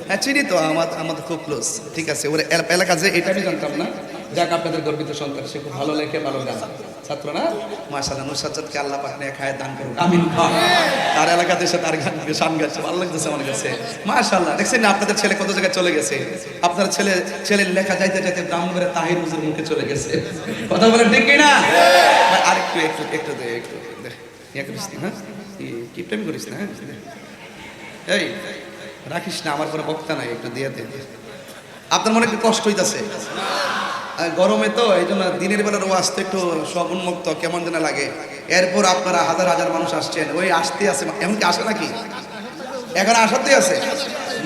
হ্যাঁ চিনি তো, আমাদের খুব ক্লোজ। ঠিক আছে, ওর এলাকা যে, এটা আমি জানতাম না। যাক, আপনাদের গর্বিত সন্তান, সে খুব ভালো লেখে, ভালো গান, ছাত্র না? মাশাআল্লাহ, নূর সাজ্জাদকে আল্লাহ পাক নেক হায়াত দান করুন, আমিন। তার এলাকাতে এসে তার গান শান গাচ্ছে, ভালো লাগতেছে আমার কাছে। মাশাআল্লাহ, দেখছেন না আপনাদের ছেলে কত জায়গায় চলে গেছে? আপনার ছেলের লেখা যাইতে যাইতে ব্রাহ্মণবাড়িয়া তাহির হুজুর মুখে চলে গেছে। কথা বলেন ঠিক কি না? আর একটু ইয়া করিস না, হ্যাঁ কি প্রেম করিস না, এই রাখিস না, আমার কোনো বক্তা নাই, একটু দিয়ে দে। আপনার মনে একটু কষ্ট হইতাছে গরমে, তো এই জন্য দিনের বেলার ওয়াজ তো একটু সব উন্মুক্ত কেমন যেন লাগে। এরপর আপনারা হাজার হাজার মানুষ আসছেন, ওই আসতে আছে, এমনকি আসে নাকি? এখন আসাতেই আছে।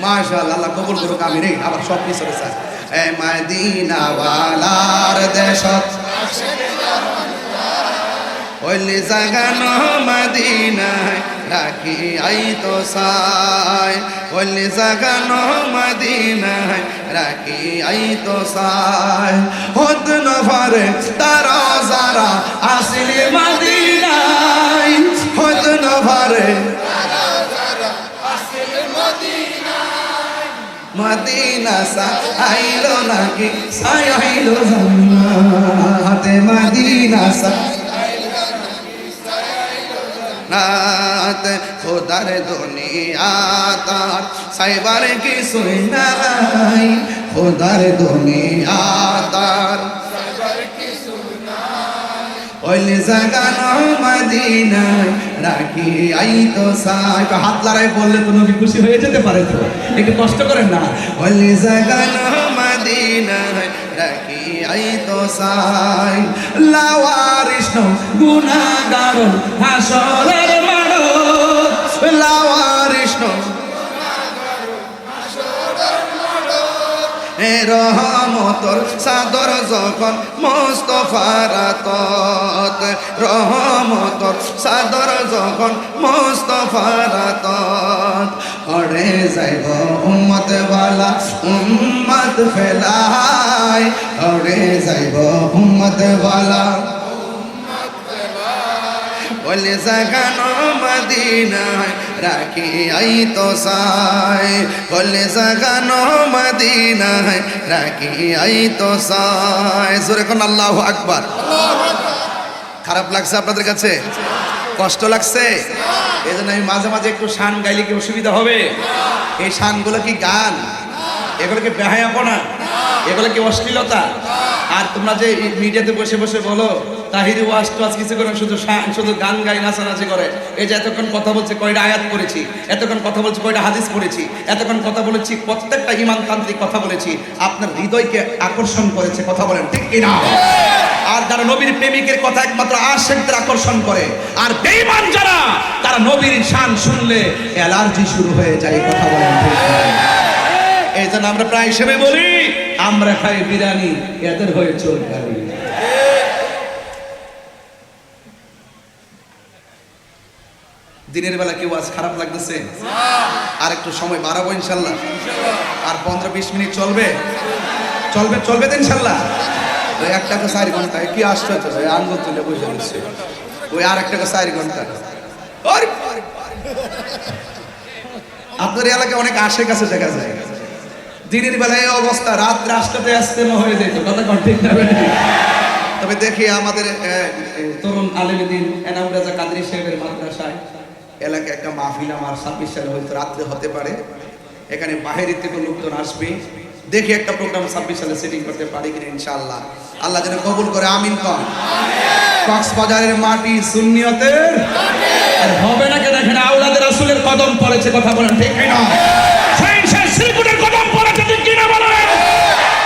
মাশাআল্লাহ, আল্লাহ কবুল করুক, আমিন। এই আবার সব কিছু আছে। এ মদিনা ওয়ালার দেশত ওইলি জাগানো মদিনায় রাখি আইতো সাই, ওইলি জাগানো মদিনায় রাখি আইতো সাই। হদ নফরে তারা যারা আসিলি মদিনায়, হদ নফরে মদিনা সা আইলো নাকি সাই আইলো জান্নাতে, মদিনা সা নাত খোদার দুনিয়া তার সাইবার কিছু নাই, খোদার দুনিয়া তার সাইবার কিছু নাই। ওইলে জাগানো মদিনায় রাখি আইতো সাই। হাত লড়াই বললে তো নবী খুশি হয়ে যেতে পারে, তো একটু কষ্ট করেন না। ওইলে জাগানো মদিনায় রাখি আইতো সাই। লাওয়ারিস গুনাহগার হাসরের মাঠে, লাওয়ারিস রহমতর সাদর যখন মুস্তাফার আতত, রহমতর সাদর যখন মুস্তাফার আতত। ওরে যাইব উম্মত ওয়ালা উম্মত ফেলাই, ওরে যাইব উম্মত ওয়ালা উম্মত ফেলাই। বলে জাগানো মদিনায় রাখি আইতো সাই, বলে জাগানো মদিনায় রাখি আইতো সাই। জোরে কোন আল্লাহু আকবার। খারাপ লাগছে আপনাদের কাছে? কষ্ট লাগছে? এই জন্য আমি মাঝে মাঝে একটু শান গাইলে কি অসুবিধা হবে? এই শানগুলো কি গান? এগুলো কি বেহায়াপনা? এগুলো কি অশ্লীলতা? আর তোমরা যে মিডিয়াতে বসে বসে বলো তাহিরি ওয়াজ তো আজ কিছু করে শুধু গান গাই নাচানাচি করে, এই যে এতক্ষণ কথা বলছে কয়টা আয়াত পড়েছি, এতক্ষণ কথা বলছি কয়টা হাদিস পড়েছি, এতক্ষণ কথা বলেছি প্রত্যেকটা ইমানতান্ত্রিক কথা বলেছি, আপনার হৃদয়কে আকর্ষণ করেছে, কথা বলেন ঠিক কিনা? আর যারা নবীর প্রেমিকের কথা একমাত্র আশিকদের আকর্ষণ করে, আর বেঈমান যারা তারা নবীর শান শুনলে অ্যালার্জি শুরু হয়ে যায়, কথা বলেন ঠিক কিনা? এই জন্য আমরা প্রায় হিসেবে বলি আমরা খাই বিরিয়ানি, এদের হয়ে চোর গাড়ি। দিনের বেলা কেউ আজ খারাপ লাগতেছে? আর একটু সময় বাড়াবো ইনশাল্লাহ, আর 15-20 মিনিট চলবে চলবে চলবে তো ইনশাল্লাহ। ওই 1 টাকা 4 ঘন্টা কি আসতে হচ্ছে, ওই আঙ্গুল তুলে বসে দিচ্ছে, ওই আর 1 টাকা 4 ঘন্টা। আপনার এলাকায় অনেক আশেপাশে দেখা যায় দিনের বেলায় এই অবস্থা, রাত্রে আসতে আসতে হয়ে যেত, কথা ঠিক না? তবে দেখি আমাদের তরুণ আলেমদ্দিন এনাম রাজা কাদরি সাহেবের মাদ্রাসায় এলাকায় একটা মাহফিল আমার 26 সালে হয়তো রাত্রে হতে পারে, এখানে বাহির থেকে লোকজন আসবে, দেখি একটা প্রোগ্রাম 26 সালে সেটিং করতে পারি কিনা ইনশাআল্লাহ। আল্লাহ যেন কবুল করে, আমিন কম। কক্সবাজারের মাটি সুন্নিয়তের হবে না কেন? এখানে আওলাদের রাসূলের কদম পড়েছে, কথা বলেন ঠিক কিনা?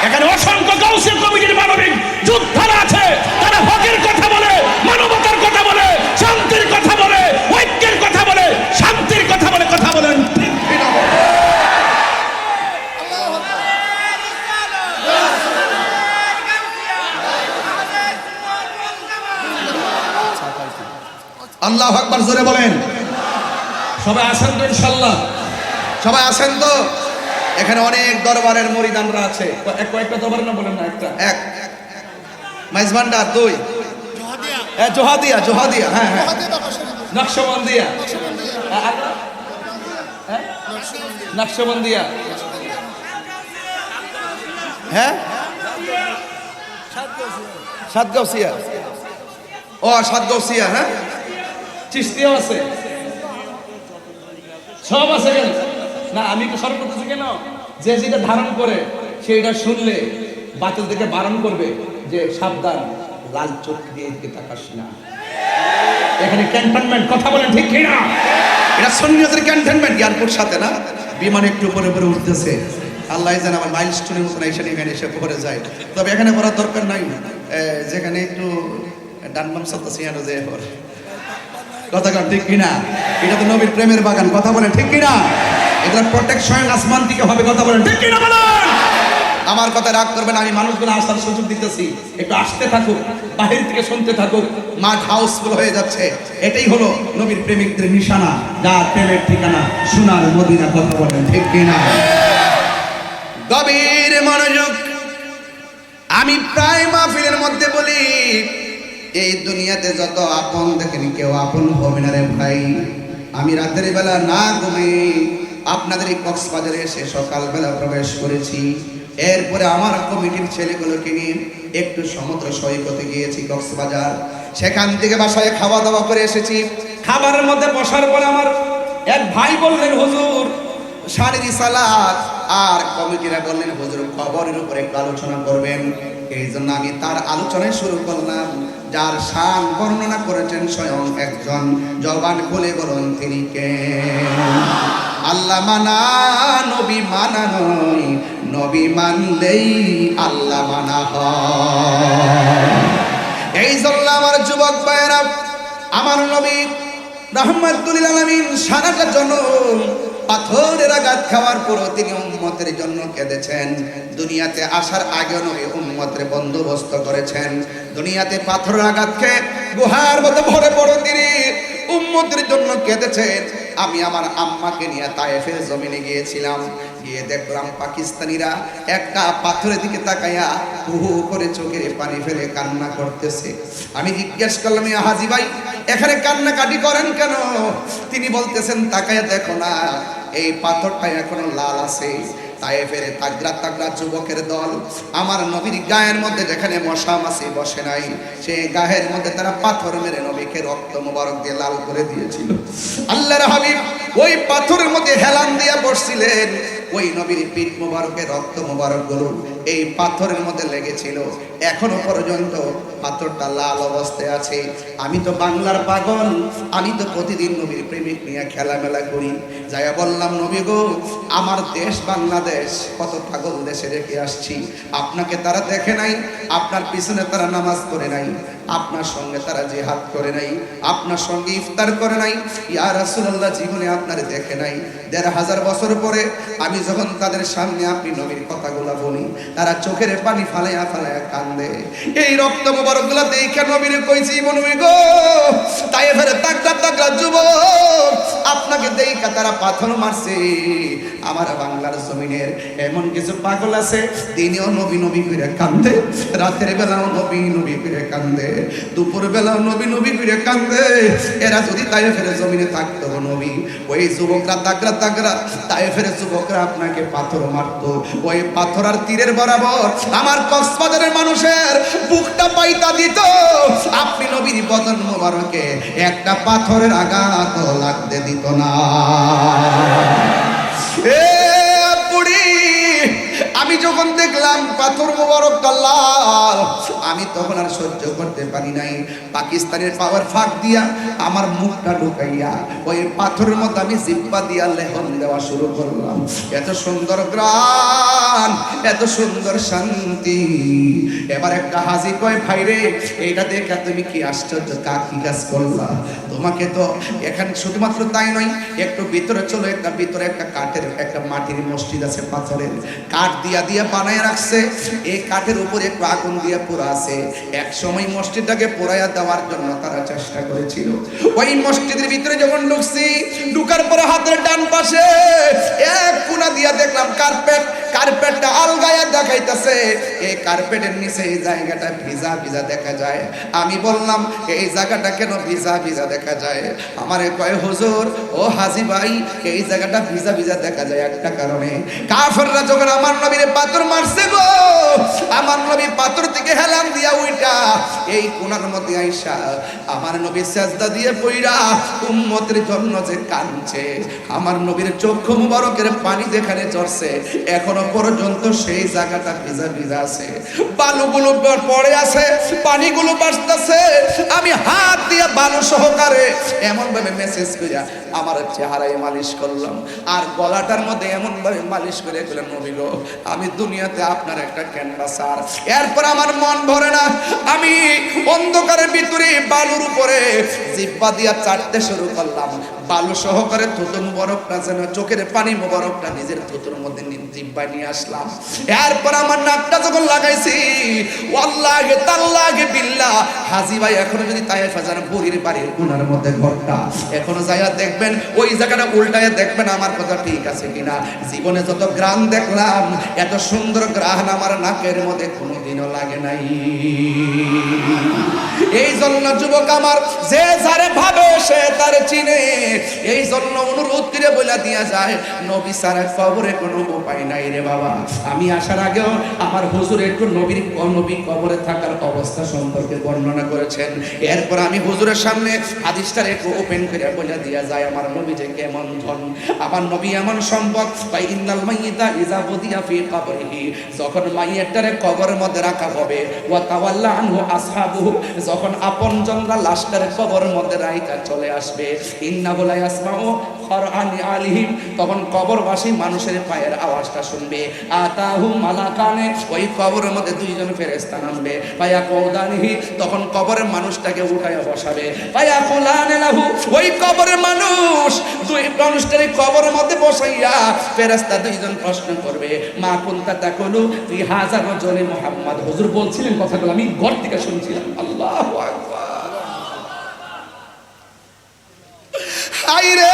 এখানে অসংখ্য গাউসিয়া কমিটির মানবিক যোদ্ধারা আছে, তারা হকের কথা বলে, মানবতার কথা বলে, শান্তির কথা বলে, ঐক্যের কথা বলে, শান্তির কথা বলে, কথা বলেন ঠিক কিনা? আল্লাহু আকবার, জোরে বলেন। সবাই আসেন তো ইনশাআল্লাহ? সবাই আসেন তো? এখানে অনেক দরবারের মুরিদানরা আছে, কয়েকটা দরবার না বলেন না? এক মাইজভান্ডার, 2 জোহাদিয়া, জোহাদিয়া, হ্যাঁ হ্যাঁ, নকশবন্দিয়া, নকশবন্দিয়া, হ্যাঁ সাতগাউসিয়া, ও সাতগাউসিয়া, হ্যাঁ চিশতিয়াও আছে, সব আছে কেন না? আমি তো সর্ব করতেছি কেন? যে যেটা ধারণ করে সেইটা শুনলে বাতিল থেকে বারণ করবে যে সাবধান, লাল চোখ দিয়ে এদিকে তাকাস না। এখানে ক্যান্টনমেন্ট, কথা বলেন ঠিক কিনা? এটা সুন্নিয়তের ক্যান্টনমেন্ট, এয়ারপোর্ট সাথে না, বিমান একটু উপরে উপরে উঠতেছে, আল্লাহ জানে আমার মাইলস্টোনের মতন এখানে এসে পড়ে যায়। তবে এখানে পড়ার দরকার নাই, যেখানে একটু ডান বাম চলতেছে যে কথা কন ঠিক কিনা? এটা তো নবীর প্রেমের বাগান, কথা বলেন ঠিক কিনা? এগুলো প্রোটেকশন আসমান থেকে হবে, কথা বলেন ঠিক কিনা? বলেন। আমার কথা রাগ করবেন, আমি মানুষগুলো আসার সুযোগ দিতেছি, একটু আসতে থাকুক, বাহির থেকে শুনতে থাকুক, মাঠ হাউসফুল হয়ে যাচ্ছে। এটাই হলো নবীর প্রেমিকদের নিশানা, যার প্রেমের ঠিকানা সোনার মদিনা, কথা বলেন ঠিক কিনা? গভীর মনোযোগ। আমি প্রায় মাহফিলের মধ্যে বলি, এই দুনিয়াতে যত আপন দেখেন কেউ আপন হবে না রে ভাই। আমি রাতের বেলা না ঘুমিয়ে আপনাদের এই কক্সবাজারে এসে সকালবেলা প্রবেশ করেছি, এরপরে আমার কমিটির ছেলেগুলোকে নিয়ে একটু সমুদ্র সৈকতে গিয়েছি কক্সবাজার, সেখান থেকে বাসায় খাওয়া দাওয়া করে এসেছি। খাবারের মধ্যে বসার পর আমার এক ভাই বললেন হুজুর শারীর সালাত, আর কমিটিরা বললেন হুজুর খবরের উপরে একটু আলোচনা করবেন। এই জন্য আমি তার আলোচনায় শুরু করলাম, যার শান বর্ণনা করেছেন স্বয়ং একজন, জবান খুলে বলুন তিনি কে? আল্লাহ মানা নবী মানা নয়, নবী মানলেই আল্লাহ মানা হয়। এই জন্য আমার যুবক ভাইয়েরা, আমার নবী রাহমাতুল লিল আলামিন সারাটা জনম পাথরের আঘাত খাওয়ার পরও তিনি উম্মতের জন্য কেঁদেছেন। দুনিয়াতে আসার আগে নবী উম্মতের বন্দোবস্ত করেছেন। দুনিয়াতে পাথরের আঘাত খেয়ে গুহার মধ্যে ভরে পড়ে তিনি উম্মতের জন্য কেঁদেছেন। আমি আমার আম্মাকে নিয়ে তায়েফের জমিনে গিয়েছিলাম, গিয়ে দেখলাম পাকিস্তানিরা একটা পাথরের দিকে তাকাইয়া হু হু করে চোখের পানি ফেলে কান্না করতেছে। আমি জিজ্ঞেস করলাম, ইয়া হাজী ভাই এখানে কান্নাকাটি করেন কেন? তিনি বলতেছেন তাকাইয়া দেখো না, এই পাথরটা এখনো লাল আছে, তায়েফের তাগড়া তাগড়া যুবকের দল আমার নবীর গায়ের মধ্যে যেখানে মশা মাছি বসে নাই সেই গায়ের মধ্যে তারা পাথর মেরে নবীকে রক্ত মোবারক দিয়ে লাল করে দিয়েছিল। আল্লাহর হাবিব ওই পাথরের মধ্যে হেলান দিয়া বসছিলেন, ওই নবীর পিঠ মোবারকের রক্ত মোবারক গুলো এই পাথরের মধ্যে লেগেছিল, এখনো পর্যন্ত পাথরটা লাল অবস্থায় আছে। আমি তো বাংলার পাগল, আমি তো প্রতিদিন নবীর প্রেমিক নিয়ে খেলামেলা করি। যাইয়া বললাম, নবী গো, আমার দেশ বাংলাদেশ কত পাগল দেশে রেখে আসছি, আপনাকে তারা দেখে নাই, আপনার পিছনে তারা নামাজ পড়ে নাই, আপনার সঙ্গে তারা জিহাদ করে নাই, আপনার সঙ্গে ইফতার করে নাই, ইয়া রাসূলুল্লাহ জীবনে আপনারে দেখে নাই। ১৫০০ বছর পরে আমি যখন তাদের সামনে আপনি নবীর কথাগুলো বলি, তারা চোখের পানি ফালাইয়া ফালাইয়া কান্দে। এই রক্ত মোবারক গুলা দেখে নবীরে কইছি, নবী গো, তায়েফের তাগড়া তাগড়া যুবক আপনাকে দেখা তারা পাথর মারছে। আমার বাংলার জমিনের এমন কিছু পাগল আছে, দিনেও নবী নবী করে কান্দে, রাতের বেলাও নবী নবী করে কান্দে, দুপুর বেলাও নবী নবী করে কান্দে। এরা যদি তায়েফের জমিনে থাকতো নবী, ওই যুবকরা তাগড়া তাগড়া তায়েফের যুবকরা আপনাকে পাথর মারতো, ওই পাথর আর তীরের বরাবর আমার কক্সবাজারের মানুষের বুকটা পাইতা দিত। আপনি নবীর বদন মোবারকে একটা পাথরের আঘাত লাগতে দিত না। আমি যখন দেখলাম পাথর মোবারকটা লাল, আমি তখন আর সহ্য করতে পারি নাই। পাকিস্তানের পাওয়ার ফাঁক দিয়া আমার মুখটা ঢুকাইয়া ওই পাথরের মধ্যে আমি জিব্বা দিয়া লেহন দেওয়া শুরু করলাম। এত সুন্দর গ্রান, এত সুন্দর শান্তি। এবার একটা হাজি কয়, ভাই রে, এইটা দেখে তুমি কি আশ্চর্য কি কাজ করলা? তোমাকে তো এখানে শুধুমাত্র তাই নয়, একটু ভিতরে চলো, ভিতরে একটা কাঠের একটা মাটির মসজিদ আছে, পাথরের কাঠ দিয়া দিয়া বানায় রাখছে। এই কাঠের উপরে একটু আগুন দিয়া পোড়া আছে। এক সময় মসজিদটাকে পোড়াইয়া দেওয়ার জন্য তারা চেষ্টা করেছিল। ওই মসজিদের ভিতরে যখন ঢুকছি, ঢুকার পরে হাতের ডান পাশে এক কোণা দিয়া দেখলাম কার্পেট, কার্পেটটা আলগায়া দেখাইতেছে। এই কার্পেটের নিচে এই জায়গাটা ভিজা ভিজা দেখা যায়। আমি বললাম, এই জায়গাটা কেন ভিজা ভিজা দেখা যায়? আমারে কয়, হুজুর ও হাজি ভাই, এই জায়গাটা ভিজা ভিজা দেখা যায় একটা কারণে, কাফেররা যখন আমার নবীরে পাথর মারছে গো, আমার নবী পাথর থেকে হেলান দিয়া উইটা এই কোণার মধ্যে আইসা আমার নবী সেজদা দিয়ে পইরা উম্মতের জন্য যে কাঁদছে, আমার নবীর চক্ষু মুবারকের পানি যেখানে ঝরছে, এখনো পর্যন্ত সেই জায়গাটা ভিজা ভিজা আছে, বালুগুলো পড়ে আছে, পানিগুলো বাসতেছে। আমি হাত দিয়ে বালু সহকারে এমন ভাবে মেসেজ করিয়া আমার চেহারায় মালিশ করলাম, আর গলাটার মধ্যে এমন ভাবে মালিশ করে গেলেন, নবী গো, আমি দুনিয়াতে আপনার একটা ক্যানভাসার। এরপর আমার মন ভরে না, আমি অন্ধকারের ভিতরে বালুর উপরে জিব্বা দিয়া চাটতে শুরু করলাম। বালু সহকারে থুতু মুবারকটা যেন চোখের পানি মুবারকটা নিজের থুতুর মধ্যে জিব্বা নিয়ে আসলাম। এরপর আমার নাকটা যখন লাগাইছি, ওয়াল্লাহি তাল্লাহি বিল্লাহ, হাজী ভাই এখনো যদি তায়েফ যান, বুড়ির বাড়ির কোণার মধ্যে ঘরটা এখনো যাইয়া দেখবেন, ওই জায়গাটা উল্টাইয়া দেখবেন আমার কথা ঠিক আছে কিনা। জীবনে যত গ্রাম দেখলাম, এত সুন্দর গ্রান আমার নাকের মধ্যে কোনোদিনও লাগে নাই। এই জন্য যুবক আমার, যে যারে ভাবে সে তার চিনে। এই জন্য অনুরোধ করে বলে দিয়া যায়, নবী ছাড়া কবরে কোনো উপায় নাই রে বাবা। আমি আসার আগেও আমার হুজুর একটু নবী কবরে থাকার অবস্থা সম্পর্কে বর্ণনা করেছেন। এরপর আমি হুজুরের সামনে হাদিসটা একটু ওপেন করে বলে দিয়া যায়, আমার নবী যে কেমন ধন, আমার নবী এমন সম্পদ। ভাই ইন্নাল মাইয়িতা ইযা বুদিয়া ফি কবরিহি, যখন মাইয়িতটারে কবরের মধ্যে রাখা হবে, ওয়া তাওয়াল্লা আনহু আসহাবুহু, যখন আপনজনরা লাশটারে কবরের মধ্যে রাইখা চলে আসবে, ইন্নাহু লা ইয়াসমাউ খরআনি আলিহিম, তখন কবরবাসী মানুষের পায়ের আওয়াজটা শুনবে। আতাহু মালাকানে, ওই কবরের মধ্যে দুইজন ফেরেশতা নামবে। ফায়া কওদানিহি, তখন কবরের মানুষটাকে উঠায়া বসাবে। ফায়া কুলানে লাহু, ওই কবরের মানুষ দুই মানুষটারে কবরের মধ্যে বসাইয়া ফেরেশতা দুইজন প্রশ্ন করবে, মা কুনতা তাকুলু ফি হাযা রাজুলি মুহাম্মদ। হুজুর বলছিলেন কথাগুলো, আমি ঘর থেকে শুনছিলাম। আল্লাহু আকবার। আইরে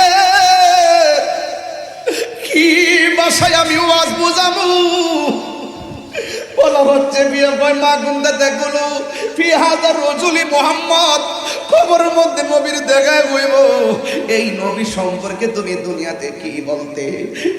কি ভাষায় আমি ওয়াজ বুঝামু? বলা হচ্ছে বিয়ে কয় মা কুনতা তাকুলু ফি হাযার রাজুলি মুহাম্মদ, কবরের মধ্যে নবীর দেখা হইব, এই নবী সম্পর্কে তুমি দুনিয়াতে কি বলতে?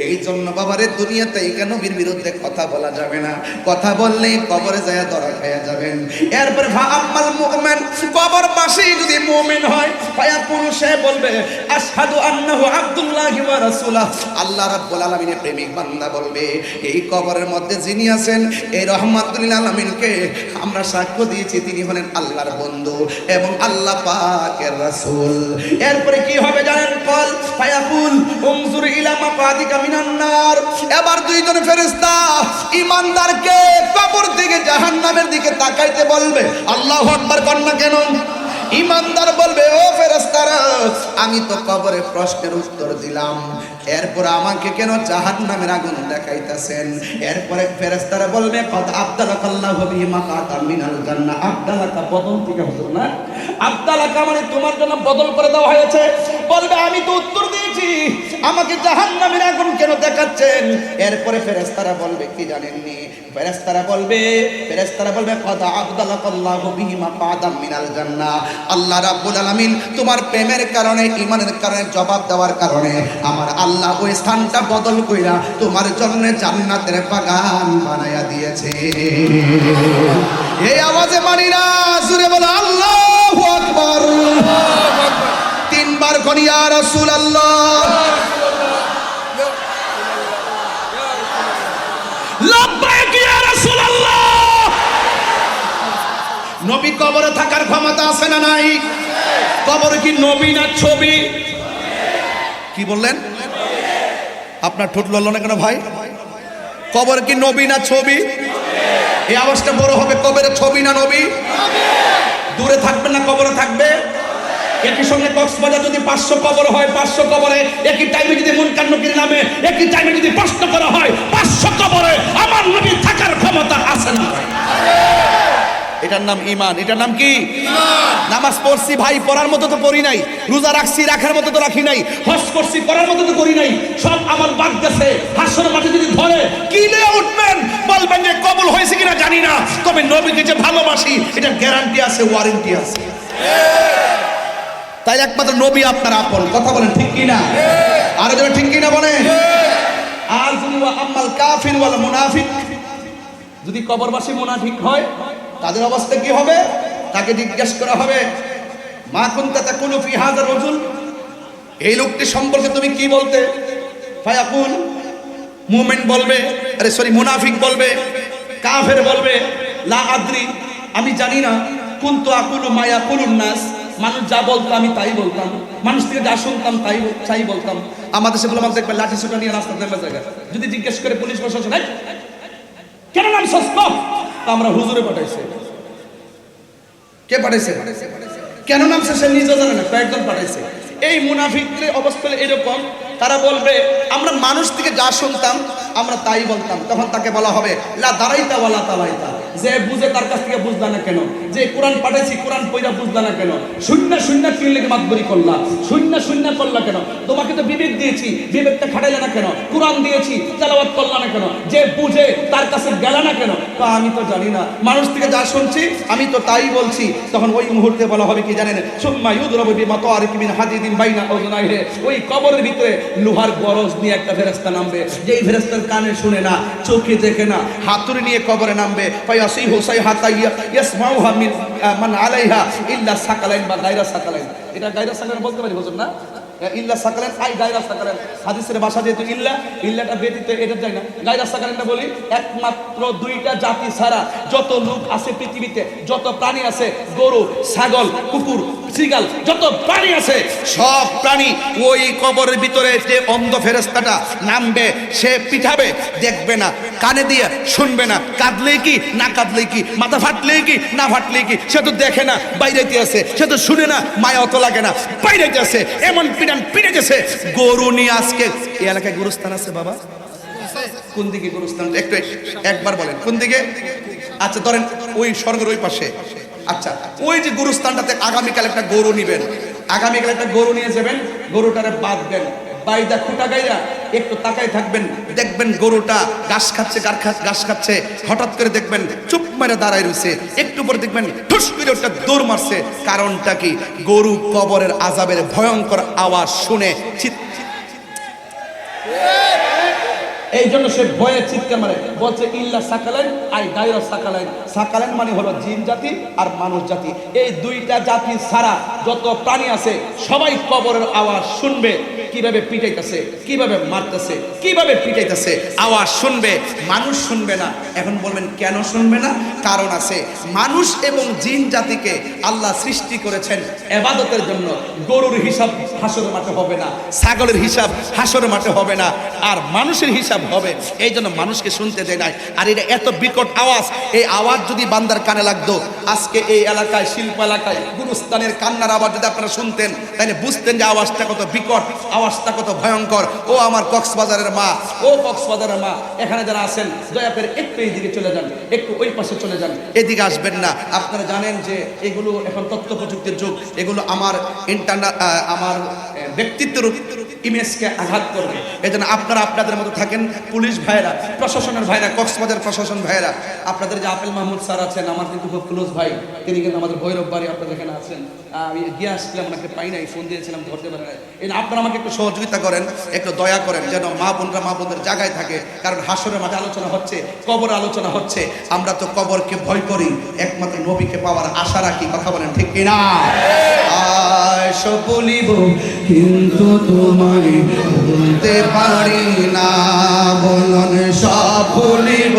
এই জন্য বাবারে দুনিয়াতে এই নবীর বিরুদ্ধে কথা বলা যাবে না, কথা বললেই কবরে যায় ধরা খেয়ে যাবেন। এরপরে ফা আম্মাল মুমিন, কবর পাশে যদি মুমিন হয়, ফায়াকুল, সে বলবে আশহাদু আন্নাহু আব্দুল্লাহি ওয়া রাসূলুহ, আল্লাহ রাব্বুল আলামিনের প্রেমিক বান্দা বলবে এই কবরের মধ্যে যিনি আছেন এই রহমাতুল লিল আলামিনকে আমরা সাক্ষ্য দিয়েছি তিনি হলেন আল্লাহর বন্ধু এবং আল্লাহ পাকের রাসূল। এরপরে কি হবে জানেন? কল ফায়াকুল উনজুর ইলা মাকাদিকা মিনান নার, এবার দুইজন ফেরেশতা ঈমানদারকে কবর থেকে জাহান্নামের দিকে তাকাইতে বলবে। আল্লাহু আকবার কন্যা কেন? ঈমানদার বলবে ও ফেরেশতারা, আমি তো কবরে প্রশ্নের উত্তর দিলাম, এরপর আমাকে কেন জাহান্নামের আগুন দেখাইতেছেন? এরপরে ফেরেশতারা বলবে কদ আবদালাকাল্লাহু বিহি মাকাতাম মিনাল জান্নাহ, আবদালাকা বদল থেকে হতো না, আবদালাকা মানে তোমার জন্য বদল করে দেওয়া হয়েছে। বলবে আমি তো উত্তর দিয়েছি, আমাকে জাহান্নামের আগুন কেন দেখাচ্ছেন? এরপরে ফেরেশতারা বলবে কি জানেননি? ফেরেশতারা বলবে কদ আবদালাকাল্লাহু বিহি মাকাতাম মিনাল জান্নাহ, আল্লাহ রাব্বুল আলামিন তোমার প্রেমের কারণে, ঈমানের কারণে, জবাব দেওয়ার কারণে আমার আল্লাহ ওই স্থানটা বদল কইরা তোমার জন্য জান্নাতের বাগান বানায়া দিয়েছে। এই আওয়াজে মানি না, জোরে বলো আল্লাহু আকবার। তিনবার কোন ইয়া রাসূলুল্লাহ, লাব্বাইক ইয়া রাসূলুল্লাহ। নবী কবরে থাকার ক্ষমতা আছে না নাই? কবর কি নবী না ছবি? কি বললেন? আপনার ঠোঁট লড়ল না কেন ভাই? কবর কি নবী না ছবি? এই আওয়াজটা বড় হবে, কবরের ছবি না নবী? দূরে থাকবে না কবরে থাকবে? একই সঙ্গে কক্সবাজার যদি 500 কবর হয়, 500 কবরে একই টাইমে যদি মুনকার নকির নামে একই টাইমে যদি প্রশ্ন করা হয়, 500 কবরে আমার নবী থাকার ক্ষমতা আছে না? এটার নাম ঈমান। এটার নাম কি? ঈমান। নামাজ পড়ছি ভাই, পড়ার মতো তো পড়ি নাই, রোজা রাখছি রাখার মতো তো রাখি নাই, হজ করছি করার মতো তো করি নাই, সব আমার বাদ গেছে। হাসর মাঠে যদি ধরে কি নিয়ে উঠবেন? বলবেন যে কবুল হয়েছে কিনা জানি না, তবে নবীকে যে ভালোবাসি এটা গ্যারান্টি আছে, ওয়ারেন্টি আছে। তাই একমাত্র নবী আপনার আপন। কথা বলেন ঠিক কি না? আরো যারা ঠিক কি না বলেন। আর যদি আম্মাল কাফির ওয়াল মুনাফিক, যদি কবরবাসী মুনাফিক হয় তাদের অবস্থা কি হবে? তাকে জিজ্ঞেস করা হবে মা কুনতা তাকুলু ফি হাযার রাজুল, এই লোকটি সম্পর্কে তুমি কি বলতে? ফায়াকুল, মুমিন বলবে, মুনাফিক বলবে, কাফের বলবে লা আদ্রি, আমি জানি না, কুনতু আকুলু মা ইয়াকুলুন নাস, মানুষ যা বলতো আমি তাই বলতাম, মানুষ থেকে যা শুনতাম তাই বলতাম। আমাদের দেশে বলে দেখবে লাঠি ছোটা নিয়ে রাস্তা দেবে জায়গা, যদি জিজ্ঞেস করে পুলিশ প্রশাসন কেন নাম সস্ত, আমরা হুজুরে পাঠাইছে। কে পাঠাইছে? কেন নামছে সে নিজে জানে না, কয়েকজন পাঠাইছে। এই মুনাফিকদের অবস্থা এরকম, তারা বলবে আমরা মানুষ থেকে যা শুনতাম আমরা তাই বলতাম। তখন তাকে বলা হবে লা দারাইতা ওয়ালা তালাইতা, যে বুঝে তার কাছ থেকে বুঝলা না কেন? যে কোরআন পাঠাইছি কোরআন পয়রা বুঝলা না কেন? শূন্য কি লেগে মাতবরি করলা? শূন্য করলা কেন? তোমাকে তো বিবেক দিয়েছি, বিবেকটা খাটাইলা না কেন? কোরআন দিয়েছি, তেলাওয়াত করলা না কেন? যে বুঝে তার কাছে গেলা না কেন? আমি তো জানি না, মানুষ থেকে যা শুনছি আমি তো তাই বলছি। তখন ওই মুহূর্তে বলা হবে কি জানেন? সুম্মা ইউদরাবু বিমাতারিক মিন হাদিদিন বাইনা উযুনাইহি, ওই কবরের ভিতরে লোহার গরজ নিয়ে একটা ফেরেশতা নামবে, যেই ফেরেশতার কানে শুনে না, চোখে দেখে না, হাতুড়ি নিয়ে কবরে নামবে। ফায়াসিহু সাইহাতা ইয়াসমাউহা মিন মান আলাইহা ইল্লা সাকালাইন বা গায়রা সাকালাইন। এটা গায়রা সাকালাইন বলতে পারি বুঝুন না? ইল্লা সাকালাইন আই গায়রা সাকালাইন, হাদিসের ভাষা যেহেতু ইল্লাটা ব্যতীত এটা যায় না, গায়রা সাকালাইনটা বলি একমাত্র দুইটা জাতি ছাড়া যত লোক আছে পৃথিবীতে, যত প্রাণী আছে, গরু, ছাগল, কুকুর, শ্রীগাল, যত প্রাণী আছে সব প্রাণী ওই কবরের ভিতরে যে অন্ধ ফেরেশতাটা নামবে, সে পিঠাবে, দেখবে না, কানে দিয়ে শুনবে না, কাঁদলে কি না কাঁদলে কি, মাথা ফাটলে কি না ফাটলে কি, সে তো দেখে না, বাইরেতে আছে, সে তো শুনে না, মায়া অত লাগে না, বাইরেতে আছে, এমন পিটান পিটে গেছে। গরু নিয়ে আজকে এই এলাকায় গুরুস্থান আছে বাবা? কোন দিকে গুরুস্থান? একটু একবার বলেন কোন দিকে? আচ্ছা ধরেন ওই স্বর্গের ওই পাশে। আচ্ছা ওই যে গুরুস্থানটাতে আগামীকাল একটা গরু নিবেন, আগামীকাল একটা গরু নিয়ে যাবেন, গরুটারে বাঁধবেন, বাইদা খুঁটা গাইরা একটু তাকাই থাকবেন, দেখবেন গরুটা ঘাস খাচ্ছে ঘাস খাচ্ছে, হঠাৎ করে দেখবেন চুপ মেরে দাঁড়ায় রয়েছে, একটু পরে দেখবেন ঠুস করে ওটা দৌড় মারছে। কারণটা কি? গরু কবরের আযাবের ভয়ঙ্কর আওয়াজ শুনে এই জন্য সে ভয়ে চিৎকার মারে, বলছে ইল্লা সাকালাইন আই গায়রা সাকালাইন। সাকালাইন মানে হলো জিন জাতি আর মানুষ জাতি, এই দুইটা জাতি ছাড়া যত প্রাণী আছে সবাই কবরের আওয়াজ শুনবে, কিভাবে পিটাইতেছে, কিভাবে মারতেছে, কিভাবে পিটাইতেছে, আওয়াজ শুনবে, মানুষ শুনবে না। এখন বলবেন কেন শুনবে না? কারণ আছে। মানুষ এবং জিন জাতিকে আল্লাহ সৃষ্টি করেছেন ইবাদতের জন্য। গরুর হিসাব হাসরের মাঠে হবে না, ছাগলের হিসাব হাসরের মাঠে হবে না, আর মানুষের হিসাব হবে। এই জন্য মানুষকে শুনতে দেয় নাই। আর এটা এত বিকট আওয়াজ, এই আওয়াজ যদি বান্দার কানে লাগতো, আজকে এই এলাকায় শিল্প এলাকায় গুরুস্থানের কান্নার আওয়াজ যদি আপনারা শুনতেন, তাহলে বুঝতেন যে আওয়াজটা কত বিকট, আওয়াজটা কত ভয়ঙ্কর। ও আমার কক্সবাজারের মা, ও কক্সবাজারের মা, এখানে যারা আছেন দয়া করে একটু এইদিকে চলে যান, একটু ওই পাশে চলে যান, এদিকে আসবেন না। আপনারা জানেন যে এগুলো এখন তথ্য প্রযুক্তির যুগ, এগুলো আমার আমার ব্যক্তিত্বের ইমেজকে আঘাত করবে। এই জন্য আপনারা আপনাদের মতো থাকেন। পুলিশ ভাইরা, প্রশাসনের ভাইরা, কক্সবাজার প্রশাসন ভাইরা, আপনাদের যে আপেল মাহমুদ স্যার আছেন, আমার কিন্তু খুব ক্লোজ ভাই, তিনি কিন্তু আমাদের ভৈরব বাড়ি, আপনাদের এখানে আছেন। আমি গিয়ে আসছিলাম, ওনাকে পাই নাই, ফোন দিয়েছিলাম, ধরতে পারে নাই। এই আপনারা আমাকে একটু সহযোগিতা করেন, একটু দয়া করেন, যেন মা বোনরা মা বোনদের জায়গায় থাকে। কারণ হাসরের মাঠে আলোচনা হচ্ছে, কবর আলোচনা হচ্ছে। আমরা তো কবরকে ভয় করি, একমাত্র নবীকে পাওয়ার আশা রাখি। কথা বলেন ঠিক কিনা? সব বলিব কিন্তু তোমায় বলতে পারি না, বলন সব বলিব